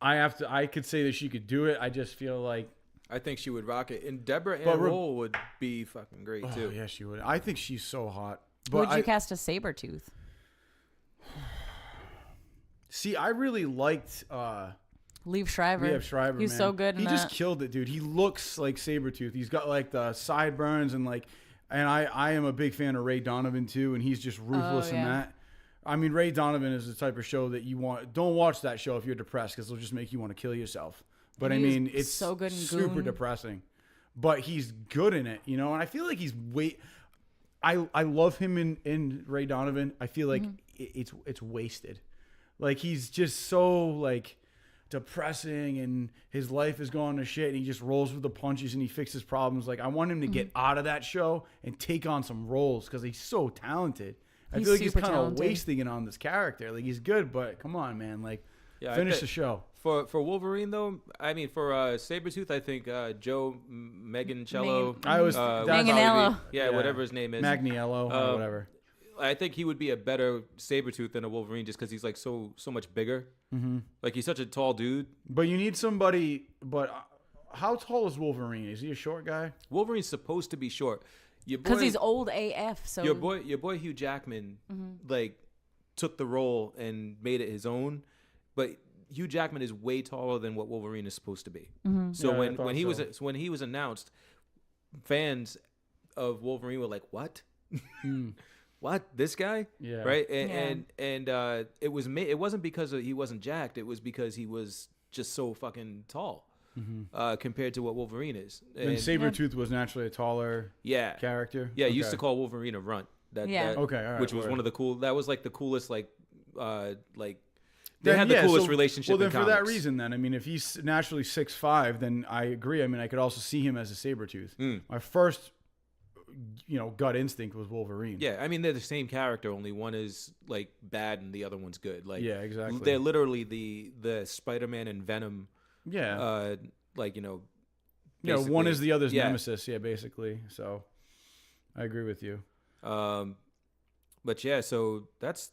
I could say that she could do it. I just feel like, I think she would rock it. And Deborah Ann Woll would be fucking great, too. Oh, yeah, she would. I think she's so hot. Who would you cast as Sabretooth? See, I really liked Liev Schreiber. He's man. so good in He that. just killed it, dude. He looks like Sabretooth. He's got like the sideburns and I am a big fan of Ray Donovan too, and he's just ruthless in that. I mean, Ray Donovan is the type of show that don't watch that show if you're depressed, because it'll just make you want to kill yourself. But I mean, it's so good in super Goon. depressing. But he's good in it, you know, and I feel like he's I love him in Ray Donovan. I feel like it's wasted. Like, he's just so like depressing, and his life is going to shit, and he just rolls with the punches and he fixes problems. Like, I want him to get out of that show and take on some roles, because he's so talented. I feel like he's kind of wasting it on this character. Like, he's good, but come on, man. Like, finish the show. For Wolverine, though, I mean, for Sabretooth, I think Joe Manganiello. Manganiello. Whatever his name is. Magniello, or whatever. I think he would be a better Sabretooth than a Wolverine, just because he's like so much bigger. Mm-hmm. Like, he's such a tall dude. But you need somebody. But how tall is Wolverine? Is he a short guy? Wolverine's supposed to be short. Because he's old AF. So your boy Hugh Jackman, like, took the role and made it his own. But Hugh Jackman is way taller than what Wolverine is supposed to be. So when he was announced, fans of Wolverine were like, "What? What? This guy?" Yeah. Right? And it wasn't because he wasn't jacked. It was because he was just so fucking tall compared to what Wolverine is. And Sabretooth was naturally a taller character. Yeah, used to call Wolverine a runt. Okay, all right. Which was one of the cool. That was like the coolest they had the coolest relationship. Well, then in for comics. that reason, then I mean, if he's naturally 6'5", then I agree. I mean, I could also see him as a Sabretooth. My first, gut instinct was Wolverine. Yeah, I mean they're the same character. Only one is like bad and the other one's good. Like yeah, exactly. They're literally the Spider-Man and Venom. Yeah. One is the other's nemesis. Yeah, basically. So, I agree with you. But yeah, so that's it.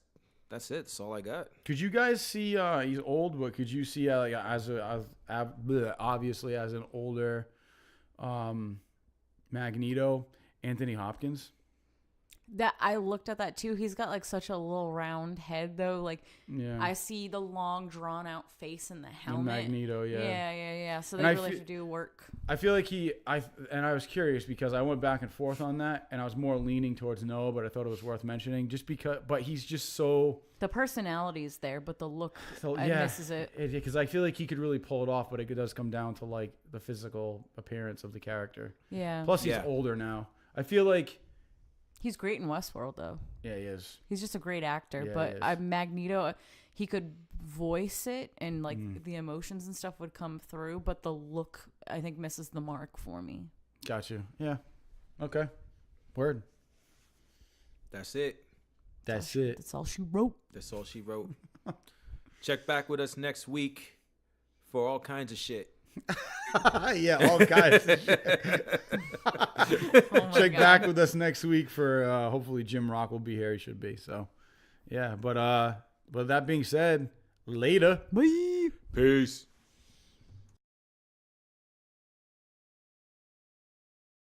That's all I got. Could you guys see? He's old, but could you see obviously as an older Magneto, Anthony Hopkins? That I looked at that too. He's got like such a little round head though. Like I see the long drawn out face in the helmet. Magneto, yeah. Yeah. So they really have to do work. I feel like I was curious because I went back and forth on that, and I was more leaning towards no, but I thought it was worth mentioning just because. But he's just so. The personality is there, but the look misses it. Because I feel like he could really pull it off, but it does come down to like the physical appearance of the character. Yeah. Plus, he's older now. I feel like. He's great in Westworld, though. Yeah, he is. He's just a great actor. Yeah, but Magneto, he could voice it, and like the emotions and stuff would come through. But the look, I think, misses the mark for me. Got you. Yeah. Okay. Word. That's it. That's it. That's all she wrote. That's all she wrote. Check back with us next week for all kinds of shit. Yeah, all kinds. Check back with us next week for hopefully Jim Rock will be here. He should be. So, yeah. But that being said, later. Bye. Peace.